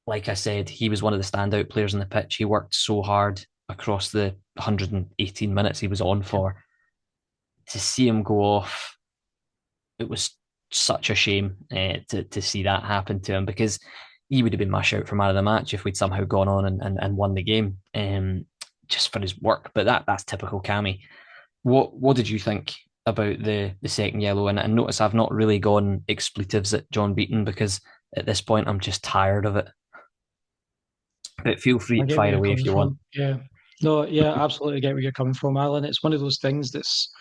like I said, he was one of the standout players on the pitch. He worked so hard across the 118 minutes he was on for. To see him go off, it was such a shame to see that happen to him because he would have been my shout for man of the match if we'd somehow gone on and won the game just for his work. But that's typical Cammy. What did you think about the second yellow? And notice I've not really gone expletives at John Beaton because at this point I'm just tired of it. But feel free I to get where fire you're away if coming you want. from. Yeah. No, yeah, absolutely get where you're coming from, Alan. It's one of those things that's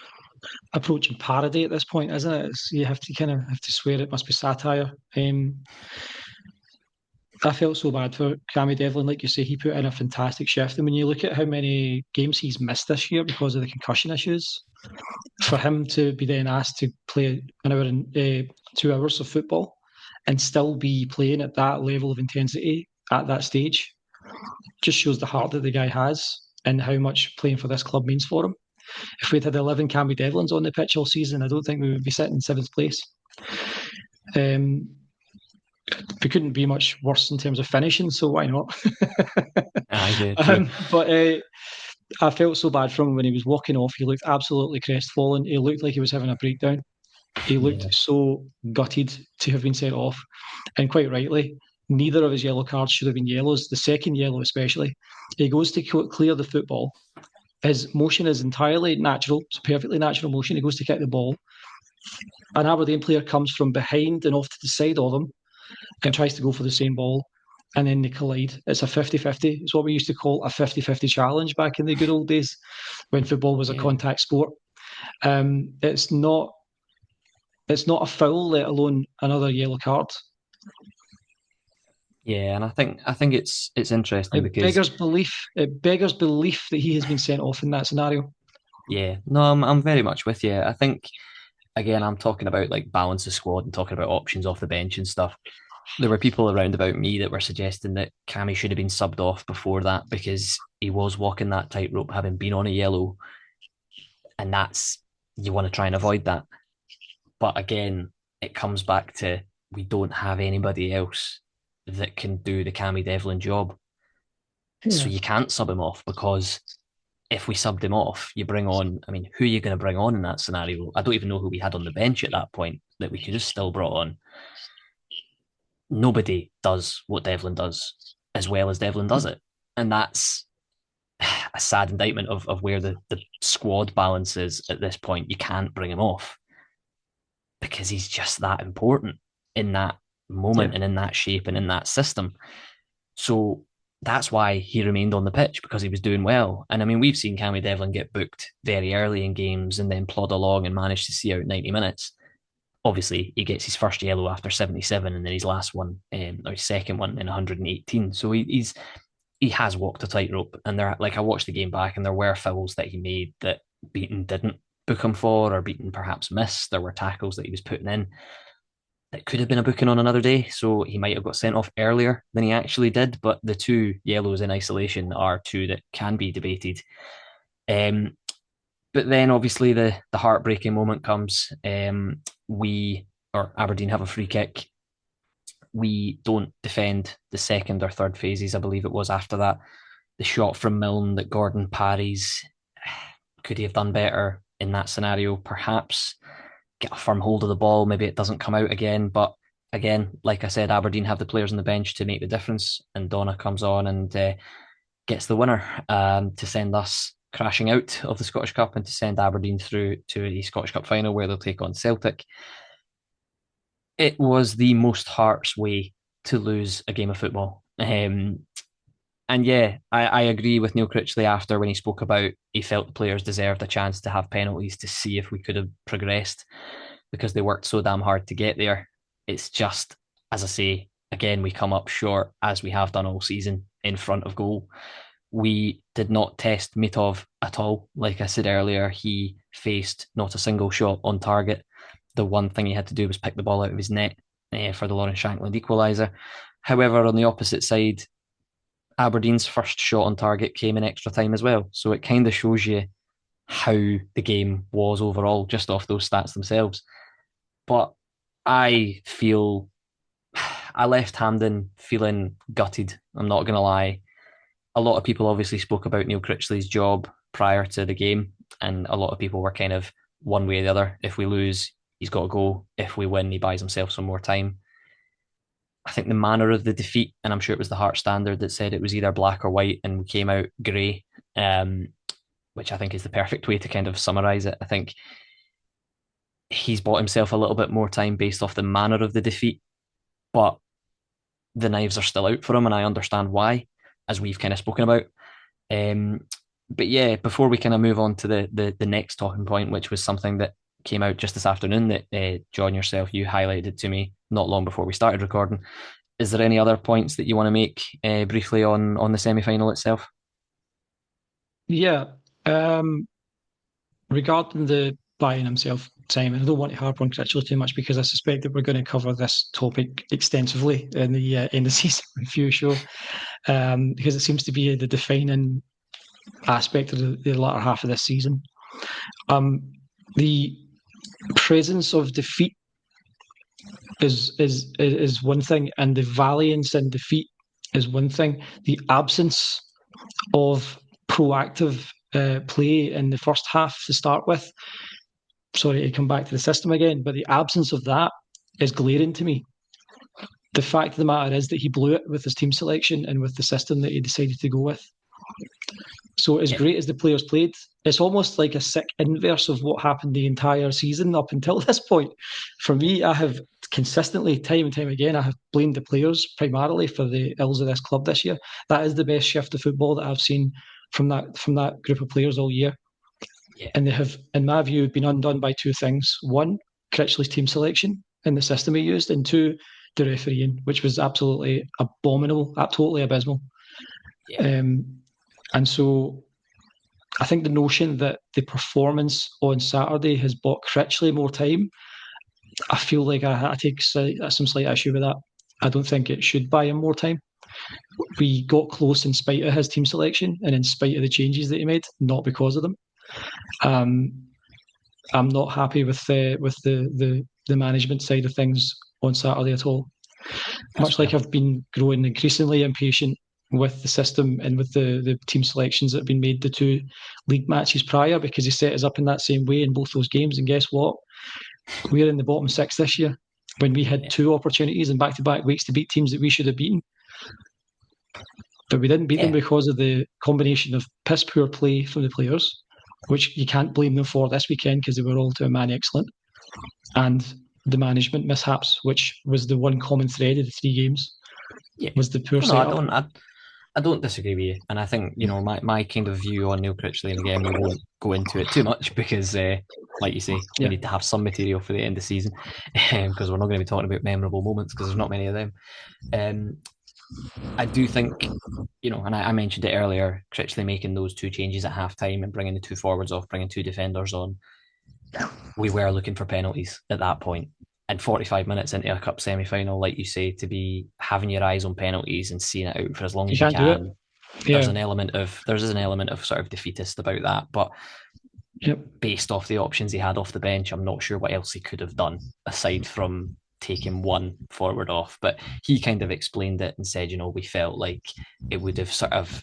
approaching parody at this point, isn't it? You have to kind of have to swear it must be satire. I felt so bad for Cammy Devlin. Like you say, he put in a fantastic shift. And when you look at how many games he's missed this year because of the concussion issues, for him to be then asked to play an hour and 2 hours of football and still be playing at that level of intensity at that stage just shows the heart that the guy has and how much playing for this club means for him. If we'd had 11 Cammy Devlins on the pitch all season, I don't think we would be sitting in seventh place. Um, we couldn't be much worse in terms of finishing, so why not? Ah, yeah, true. But I felt so bad for him when he was walking off. He looked absolutely crestfallen. He looked like he was having a breakdown. He looked Yeah, so gutted to have been sent off. And quite rightly, neither of his yellow cards should have been yellows, the second yellow especially. He goes to clear the football. His motion is entirely natural. It's a perfectly natural motion. He goes to kick the ball. An Aberdeen player comes from behind and off to the side of him and yep, tries to go for the same ball. And then they collide. It's a 50-50. It's what we used to call a 50-50 challenge back in the good old days when football was a yeah. contact sport. It's not a foul, let alone another yellow card. Yeah, and I think it's interesting It because beggars belief. It beggars belief that he has been sent off in that scenario. yeah, no, I'm very much with you. I think again, I'm talking about like balance of squad and talking about options off the bench and stuff. There were people around about me that were suggesting that Cammy should have been subbed off before that because he was walking that tightrope having been on a yellow, and that's you want to try and avoid that. But again, it comes back to we don't have anybody else that can do the Cammy Devlin job. So Yeah. you can't sub him off because if we subbed him off, you bring on, I mean, who are you going to bring on in that scenario? I don't even know who we had on the bench at that point that we could have still brought on. nobody does what Devlin does as well as Devlin does it. And that's a sad indictment of where the squad balance is at this point. You can't bring him off because he's just that important in that moment Yeah. and in that shape and in that system. So that's why he remained on the pitch, because he was doing well. And I mean, we've seen Cammy Devlin get booked very early in games and then plod along and manage to see out 90 minutes. Obviously, he gets his first yellow after 77 and then his last one, or his second one in 118. So he has walked a tightrope. And there, like, I watched the game back and there were fouls that he made that Beaton didn't book him for, or Beaton perhaps missed. There were tackles that he was putting in that could have been a booking on another day. So he might have got sent off earlier than he actually did. But the two yellows in isolation are two that can be debated. Um, but then obviously the heartbreaking moment comes. We or Aberdeen have a free kick. We don't defend the second or third phases, I believe it was after that. The shot from Milne that Gordon parries, could he have done better in that scenario? Perhaps get a firm hold of the ball. Maybe it doesn't come out again. But again, like I said, Aberdeen have the players on the bench to make the difference. And Donna comes on and gets the winner to send us crashing out of the Scottish Cup and to send Aberdeen through to the Scottish Cup final where they'll take on Celtic. It was the most Hearts way to lose a game of football. And yeah, I agree with Neil Critchley after when he spoke about he felt the players deserved a chance to have penalties to see if we could have progressed because they worked so damn hard to get there. It's just, as I say, again, we come up short as we have done all season in front of goal. We did not test Mitov at all. Like I said earlier, he faced not a single shot on target. The one thing he had to do was pick the ball out of his net for the Lawrence Shankland equaliser. However, on the opposite side, Aberdeen's first shot on target came in extra time as well. So it kind of shows you how the game was overall, just off those stats themselves. But I feel I left Hampden feeling gutted. I'm not going to lie. A lot of people obviously spoke about Neil Critchley's job prior to the game, and a lot of people were kind of one way or the other. If we lose, he's got to go. If we win, he buys himself some more time. I think the manner of the defeat, and I'm sure it was the Heart Standard that said it was either black or white, and we came out grey, which I think is the perfect way to kind of summarise it. I think he's bought himself a little bit more time based off the manner of the defeat, but the knives are still out for him, and I understand why, as we've kind of spoken about. Um, but yeah, before we kind of move on to the next talking point, which was something that came out just this afternoon that John yourself you highlighted to me not long before we started recording. Is there any other points that you want to make briefly on the semi final itself? Yeah. Regarding the buying himself time, and I don't want to harp on Critchley too much because I suspect that we're going to cover this topic extensively in the end of season review show, because it seems to be the defining aspect of the latter half of this season. The presence of defeat is one thing, and the valiance in defeat is one thing. The absence of proactive play in the first half to start with. Sorry to come back to the system again, but the absence of that is glaring to me. The fact of the matter is that he blew it with his team selection and with the system that he decided to go with. So as Yeah, great as the players played, it's almost like a sick inverse of what happened the entire season up until this point. For me, I have consistently, time and time again, I have blamed the players primarily for the ills of this club this year. That is the best shift of football that I've seen from that group of players all year. yeah, And they have, in my view, been undone by two things. One, Critchley's team selection and the system he used, and two, the refereeing, which was absolutely abominable, totally abysmal. yeah. And so I think the notion that the performance on Saturday has bought Critchley more time, I feel like I take some slight issue with that. I don't think it should buy him more time. We got close in spite of his team selection and in spite of the changes that he made, not because of them. Um, I'm not happy with the management side of things on Saturday at all. That's Much fair. like I've been growing increasingly impatient with the system and with the team selections that have been made the two league matches prior, because he set us up in that same way in both those games. And guess what? We're in the bottom six this year. when we had two opportunities in back-to-back weeks to beat teams that we should have beaten. But we didn't beat them Yeah, because of the combination of piss poor play from the players, which you can't blame them for this weekend because they were all to a man excellent, and the management mishaps, which was the one common thread of the three games, yeah. was the poor No, I setup. don't. I don't disagree with you, and I think my kind of view on Neil Critchley, and again we won't go into it too much because, like you say, we Yeah, need to have some material for the end of the season because we're not going to be talking about memorable moments because there's not many of them. Um, I do think, and I mentioned it earlier, Critchley making those two changes at halftime and bringing the two forwards off, bringing two defenders on. We were looking for penalties at that point. And 45 minutes into a cup semi final, like you say, to be having your eyes on penalties and seeing it out for as long you as you can't do it. can, Yeah, there's an element of sort of defeatist about that. But yep. based off the options he had off the bench, I'm not sure what else he could have done aside from taking one forward off. But he kind of explained it and said, we felt like it would have sort of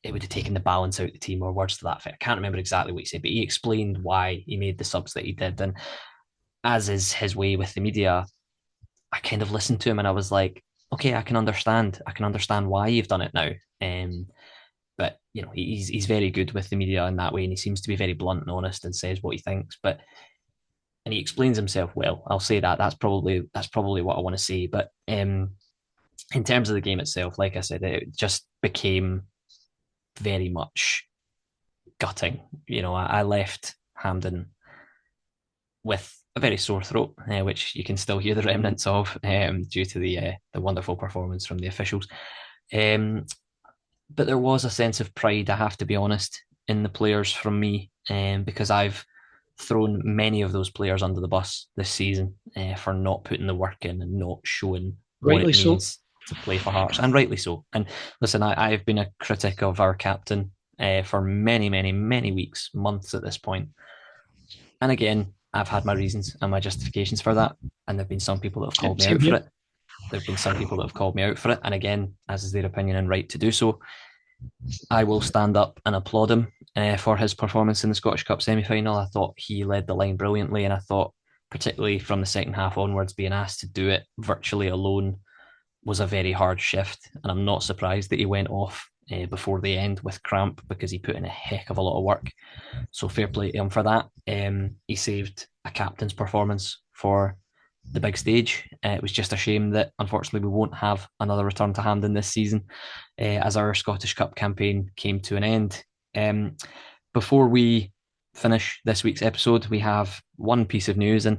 it would have taken the balance out of the team, or words to that effect. I can't remember exactly what he said, but he explained why he made the subs that he did. And as is his way with the media, I kind of listened to him and I was like, okay, I can understand. I can understand why you've done it now. But he's very good with the media in that way, and he seems to be very blunt and honest and says what he thinks. And he explains himself well. I'll say that. That's probably what I want to say. But in terms of the game itself, like I said, it just became very much gutting. I left Hampden with a very sore throat, which you can still hear the remnants of due to the wonderful performance from the officials. Um, but there was a sense of pride, I have to be honest, in the players from me, because I've thrown many of those players under the bus this season for not putting the work in and not showing what Rightly it so. means to play for Hearts, and rightly so. And listen, I've been a critic of our captain for many, many, many weeks, months at this point. And again, I've had my reasons and my justifications for that. And there have been some people that have Yeah, called me same out for here. it. There have been some people that have called me out for it. And again, as is their opinion and right to do so, I will stand up and applaud him for his performance in the Scottish Cup semi final. I thought he led the line brilliantly. And I thought, particularly from the second half onwards, being asked to do it virtually alone was a very hard shift. And I'm not surprised that he went off before the end with cramp because he put in a heck of a lot of work. So fair play to him for that. He saved a captain's performance for the big stage. It was just a shame that unfortunately we won't have another return to Hampden this season as our Scottish Cup campaign came to an end. Before we finish this week's episode, we have one piece of news. And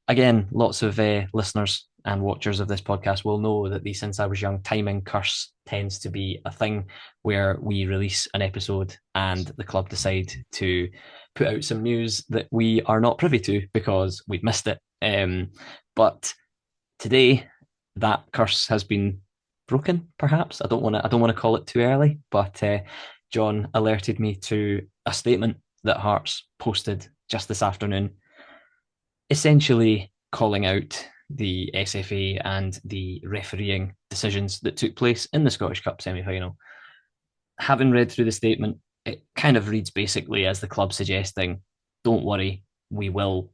again, lots of listeners and watchers of this podcast will know that the Since I Was Young timing curse tends to be a thing where we release an episode and the club decide to put out some news that we are not privy to because we've missed it. But today, that curse has been broken. Perhaps I don't want to call it too early, but John alerted me to a statement that Hearts posted just this afternoon, essentially calling out the SFA and the refereeing decisions that took place in the Scottish Cup semi-final. Having read through the statement, it kind of reads basically as the club suggesting, don't worry, we will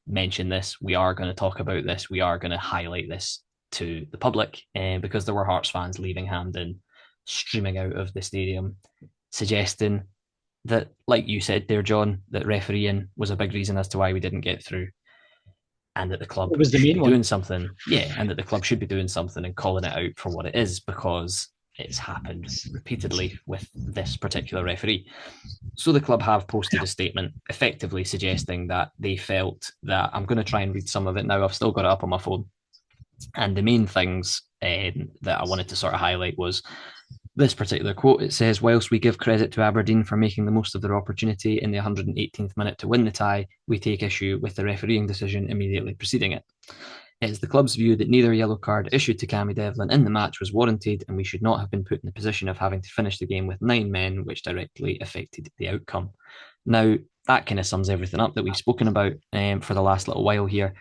mention this. We are going to talk about this. We are going to highlight this to the public because there were Hearts fans leaving Hampden, streaming out of the stadium, suggesting that, like you said there, John, that refereeing was a big reason as to why we didn't get through, and that the club It was the should main be one. doing something. Yeah, and that the club should be doing something and calling it out for what it is because it's happened repeatedly with this particular referee. So the club have posted a statement effectively suggesting that they felt that, I'm going to try and read some of it now, I've still got it up on my phone. And the main things that I wanted to sort of highlight was this particular quote. It says, whilst we give credit to Aberdeen for making the most of their opportunity in the 118th minute to win the tie, we take issue with the refereeing decision immediately preceding it. It is the club's view that neither yellow card issued to Cammy Devlin in the match was warranted, and we should not have been put in the position of having to finish the game with 9 men, which directly affected the outcome. Now, that kind of sums everything up that we've spoken about for the last little while here.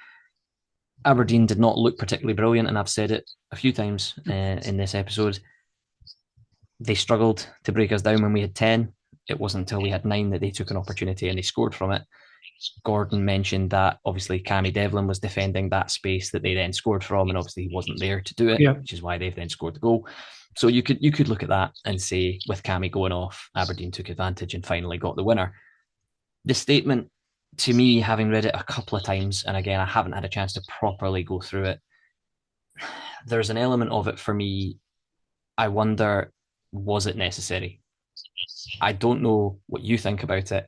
Aberdeen did not look particularly brilliant, and I've said it a few times in this episode. They struggled to break us down when we had 10. It wasn't until we had 9 that they took an opportunity and they scored from it. Gordon mentioned that obviously Cammy Devlin was defending that space that they then scored from, and obviously he wasn't there to do it, Yeah. which is why they've then scored the goal. So you could look at that and say, with Cammy going off, Aberdeen took advantage and finally got the winner. The statement, to me, having read it a couple of times, and again I haven't had a chance to properly go through it, there's an element of it for me. I wonder, was it necessary? I don't know what you think about it,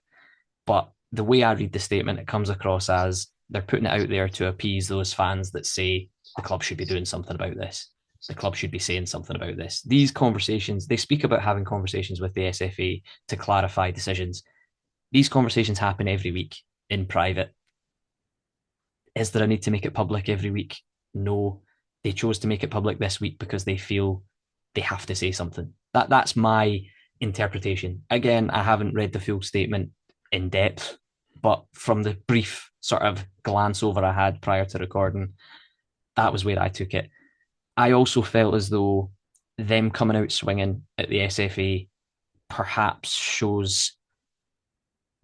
but the way I read the statement, it comes across as they're putting it out there to appease those fans that say the club should be doing something about this. The club should be saying something about this. These conversations, they speak about having conversations with the SFA to clarify decisions. These conversations happen every week in private. Is there a need to make it public every week? No. They chose to make it public this week because they feel they have to say something. That's my interpretation. Again, I haven't read the full statement in depth, but from the brief sort of glance over I had prior to recording, that was where I took it. I also felt as though them coming out swinging at the SFA perhaps shows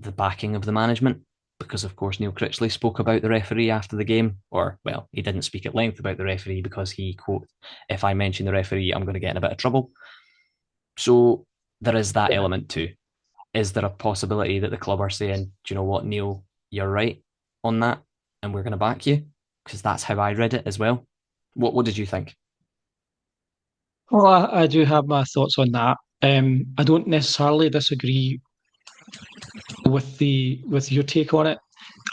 the backing of the management, because of course Neil Critchley spoke about the referee after the game, or well, he didn't speak at length about the referee because he quote, "If I mention the referee, I'm going to get in a bit of trouble." So there is that element too. Is there a possibility that the club are saying, "Do you know what, Neil, you're right on that, and we're going to back you"? Because that's how I read it as well. What did you think? Well, I do have my thoughts on that. I don't necessarily disagree with your take on it.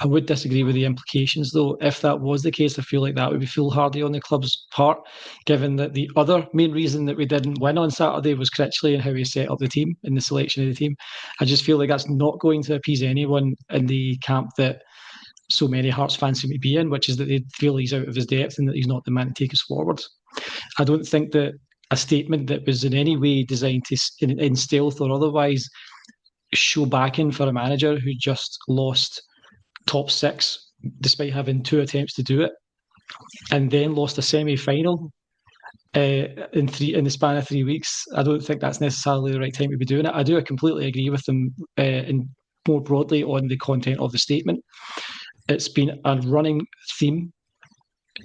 I would disagree with the implications, though. If that was the case, I feel like that would be foolhardy on the club's part, given that the other main reason that we didn't win on Saturday was Critchley and how he set up the team and the selection of the team. I just feel like that's not going to appease anyone in the camp that so many Hearts fans seem to be in, which is that they feel he's out of his depth and that he's not the man to take us forward. I don't think that a statement that was in any way designed to, in stealth or otherwise, show backing for a manager who just lost top six despite having two attempts to do it, and then lost a semi-final in the span of 3 weeks. I don't think that's necessarily the right time to be doing it. I do completely agree with them in more broadly on the content of the statement. It's been a running theme,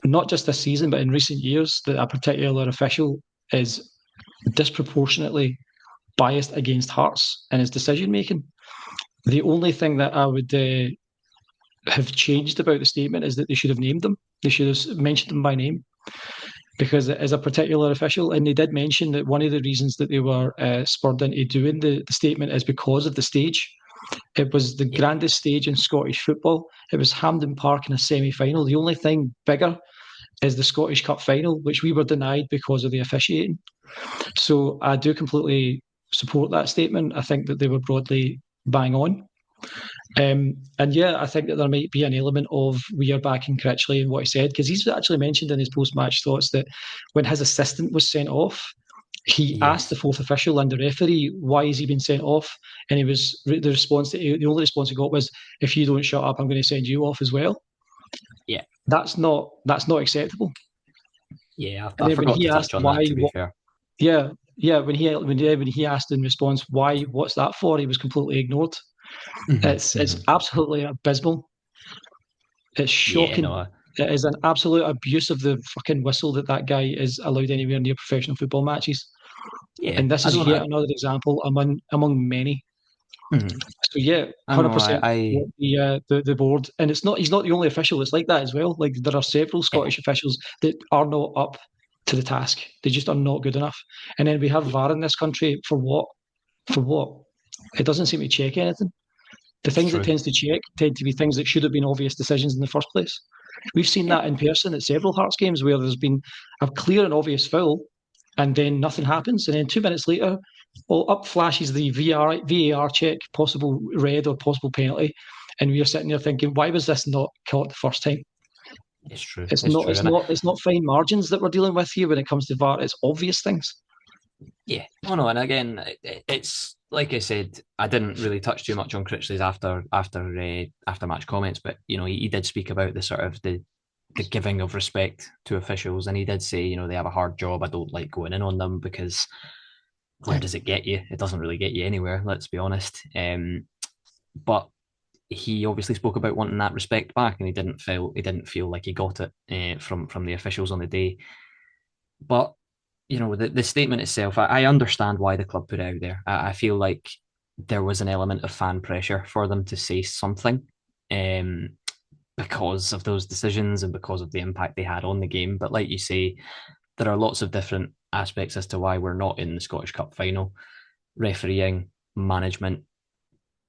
not just this season, but in recent years, that a particular official is disproportionately biased against Hearts in his decision making. The only thing that I would have changed about the statement is that they should have named them. They should have mentioned them by name, because it is a particular official. And they did mention that one of the reasons that they were spurred into doing the statement is because of the stage. It was the Yeah, grandest stage in Scottish football. It was Hampden Park in a semi-final. The only thing bigger is the Scottish Cup final, which we were denied because of the officiating. So I do completely support that statement. I think that they were broadly bang on. And yeah, I think that there might be an element of we are backing Critchley and what he said, because he's actually mentioned in his post-match thoughts that when his assistant was sent off, he asked the yes, fourth official and the referee, why has he been sent off? And he was the response that the only response he got was, if you don't shut up, I'm going to send you off as well. yeah, That's not acceptable. yeah. And I then when forgot he to asked touch on that. why, To be fair, yeah, yeah, when he asked in response why, what's that for, he was completely ignored. It's mm-hmm. absolutely abysmal. It's Yeah, shocking. no, It is an absolute abuse of the fucking whistle that that guy is allowed anywhere near professional football matches. yeah, And this I is don't. yet another example among many. Mhm. So yeah, I know. 100% I the board, and it's not he's not the only official that's like that as well. Like there are several yeah, Scottish officials that are not up to the task. They just are not good enough. And then we have yeah, VAR in this country for what? For what? It doesn't seem to check anything. The it's things it true. tends to check tend to be things that should have been obvious decisions in the first place. We've seen Yeah, that in person at several Hearts games where there's been a clear and obvious foul, and then nothing happens, and then 2 minutes later, well, up flashes the VAR check, possible red or possible penalty, and we are sitting there thinking, why was this not caught the first time? it's true. It's It's not. true. It's And not. It's not fine margins that we're dealing with here when it comes to VAR. It's obvious things. yeah, oh no. And again, it's like I said, I didn't really touch too much on Critchley's after match comments, but he did speak about the sort of the giving of respect to officials, and he did say they have a hard job. I don't like going in on them because where does it get you? It doesn't really get you anywhere. Let's be honest. But he obviously spoke about wanting that respect back, and he didn't feel like he got it from the officials on the day. But the statement itself, I understand why the club put it out there. I feel like there was an element of fan pressure for them to say something, um, because of those decisions and because of the impact they had on the game. But like you say, there are lots of different aspects as to why we're not in the Scottish Cup final. Refereeing, management,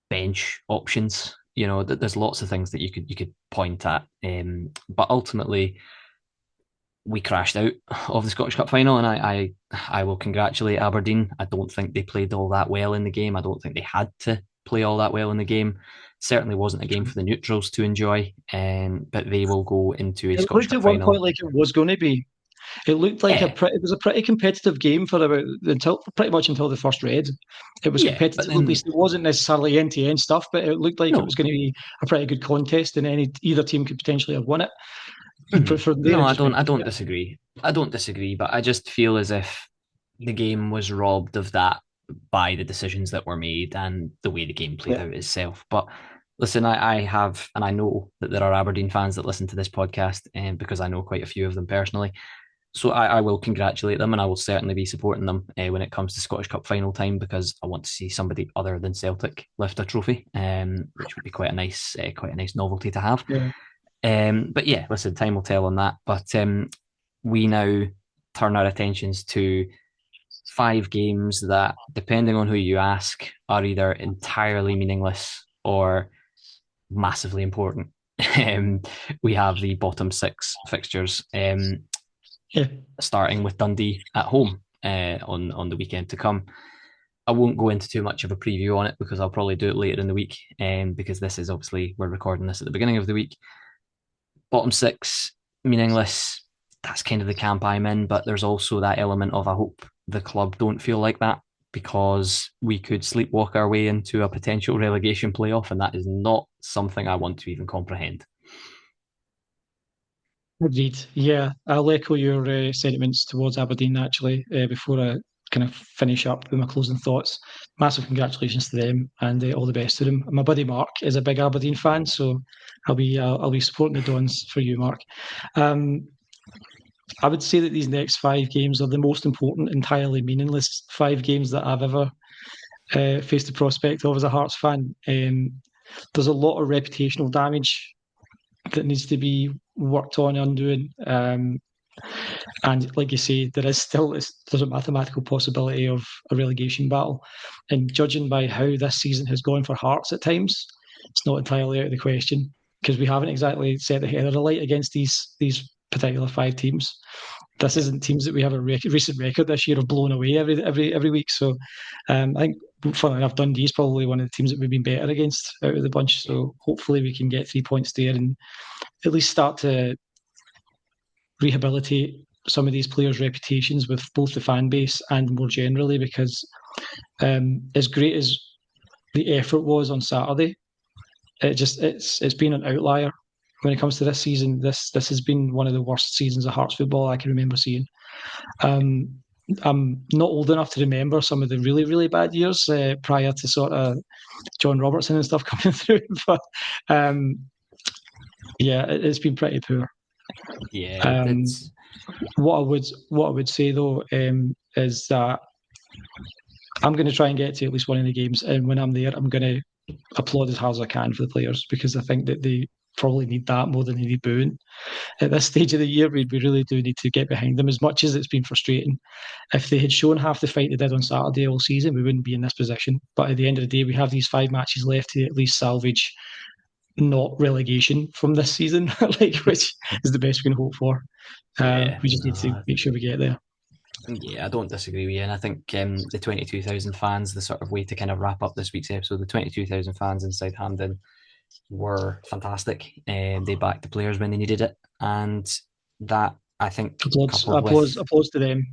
bench options. There's lots of things that you could point at. But ultimately, we crashed out of the Scottish Cup final, and I will congratulate Aberdeen. I don't think they played all that well in the game. I don't think they had to play all that well in the game. Certainly wasn't a game for the neutrals to enjoy, but they will go into a It Scottish looked Cup at one point final. like it was going to be. It looked like Yeah, it was a pretty competitive game for about until pretty much until the first red. It was yeah, but competitive. At then least it wasn't necessarily end to end stuff, but it looked like it was no. going to be a pretty good contest, and either team could potentially have won it. Mhm. From there, No, it I just don't. went I don't pear. disagree. I don't disagree, but I just feel as if the game was robbed of that by the decisions that were made and the way the game played Yeah, out itself. But listen, I have, and I know that there are Aberdeen fans that listen to this podcast, because I know quite a few of them personally. So I will congratulate them, and I will certainly be supporting them when it comes to Scottish Cup final time, because I want to see somebody other than Celtic lift a trophy, which would be quite a nice novelty to have. yeah. But yeah, listen, time will tell on that. But we now turn our attentions to five games that, depending on who you ask, are either entirely meaningless or massively important. Um, we have the bottom six fixtures, Yeah. starting with Dundee at home on the weekend to come. I won't go into too much of a preview on it because I'll probably do it later in the week, because this is obviously, we're recording this at the beginning of the week. Bottom six, meaningless. That's kind of the camp I'm in, but there's also that element of, I hope the club don't feel like that, because we could sleepwalk our way into a potential relegation playoff, and that is not something I want to even comprehend. Agreed. Yeah, I'll echo your sentiments towards Aberdeen actually before I kind of finish up with my closing thoughts. Massive congratulations to them and all the best to them. My buddy Mark is a big Aberdeen fan, so I'll be supporting the Dons for you, Mark. Um, I would say that these next five games are the most important, entirely meaningless five games that I've ever faced the prospect of as a Hearts fan. There's a lot of reputational damage that needs to be worked on and undoing. And like you say, there's a mathematical possibility of a relegation battle. And judging by how this season has gone for Hearts at times, it's not entirely out of the question because we haven't exactly set the head of the light against these particular five teams. This Yeah, isn't teams that we have a recent record this year of blowing away every week. So I think, funnily enough, Dundee is probably one of the teams that we've been better against out of the bunch. yeah, So hopefully we can get 3 points there and at least start to rehabilitate some of these players' reputations with both the fan base and more generally, because as great as the effort was on Saturday, it's been an outlier when it comes to this season. This has been one of the worst seasons of Hearts football I can remember seeing. Um, I'm not old enough to remember some of the really bad years prior to sort of John Robertson and stuff coming through, but um, yeah, it's been pretty poor. yeah. Um, It's what I would say though is that I'm going to try and get to at least one of the games, and when I'm there, I'm going to applaud as hard as I can for the players because I think that they probably need that more than they need booing. At this stage of the year, we really do need to get behind them. As much as it's been frustrating, if they had shown half the fight they did on Saturday all season, we wouldn't be in this position. But at the end of the day, we have these 5 matches left to at least salvage not relegation from this season, like which is the best we can hope for. yeah, We just need to no, make sure we get there. yeah. I don't disagree with you, and I think the 22,000 fans, the sort of way to kind of wrap up this week's episode, the 22,000 fans inside Hampden were fantastic, and they backed the players when they needed it, and that, I think, Applause, coupled applause, with, applause to them.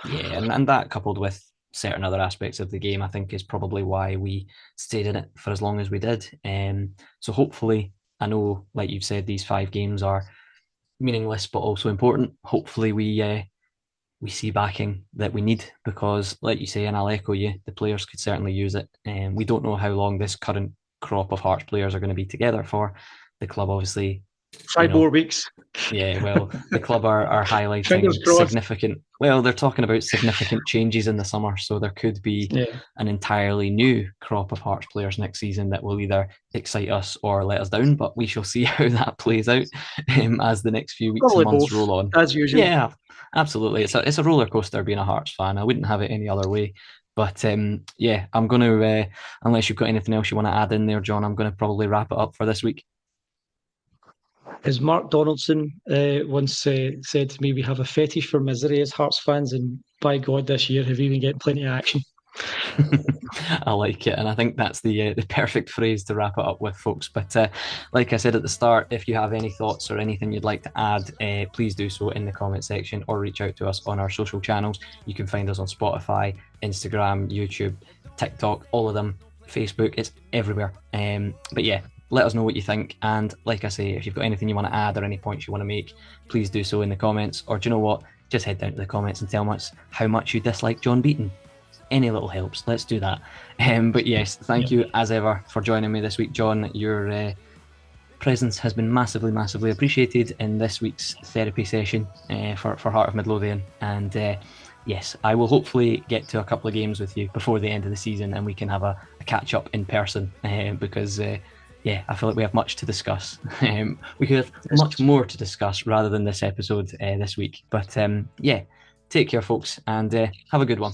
yeah, and that coupled with certain other aspects of the game, I think is probably why we stayed in it for as long as we did. So hopefully, I know, like you've said, these five games are meaningless but also important. Hopefully, we see backing that we need, because, like you say, and I'll echo you, the players could certainly use it. And we don't know how long this current crop of Hearts players are going to be together for. The club obviously, 5 more weeks. Yeah, well, the club are Fingers highlighting crossed. significant. Well, they're talking about significant changes in the summer, so there could be Yeah, an entirely new crop of Hearts players next season that will either excite us or let us down. But we shall see how that plays out as the next few weeks and probably months both, roll on. as usual. Yeah, absolutely. It's a roller coaster being a Hearts fan. I wouldn't have it any other way. But yeah, I'm going to, unless you've got anything else you want to add in there, John, I'm going to probably wrap it up for this week. As Mark Donaldson once said to me, we have a fetish for misery as Hearts fans, and by God, this year have even get plenty of action. I like it, and I think that's the perfect phrase to wrap it up with, folks. But like I said at the start, if you have any thoughts or anything you'd like to add, please do so in the comment section or reach out to us on our social channels. You can find us on Spotify, Instagram, YouTube, TikTok, all of them, Facebook. It's everywhere. But yeah, let us know what you think. And like I say, if you've got anything you want to add or any points you want to make, please do so in the comments. Or do you know what? Just head down to the comments and tell us how much you dislike John Beaton. Any little helps. Let's do that. But yes, thank you as ever for joining me this week, John. Your presence has been massively, massively appreciated in this week's therapy session for Heart of Midlothian. And yes, I will hopefully get to a couple of games with you before the end of the season and we can have a catch up in person because yeah, I feel like we have much to discuss. We could have much more to discuss rather than this episode this week. But yeah, take care, folks, and have a good one.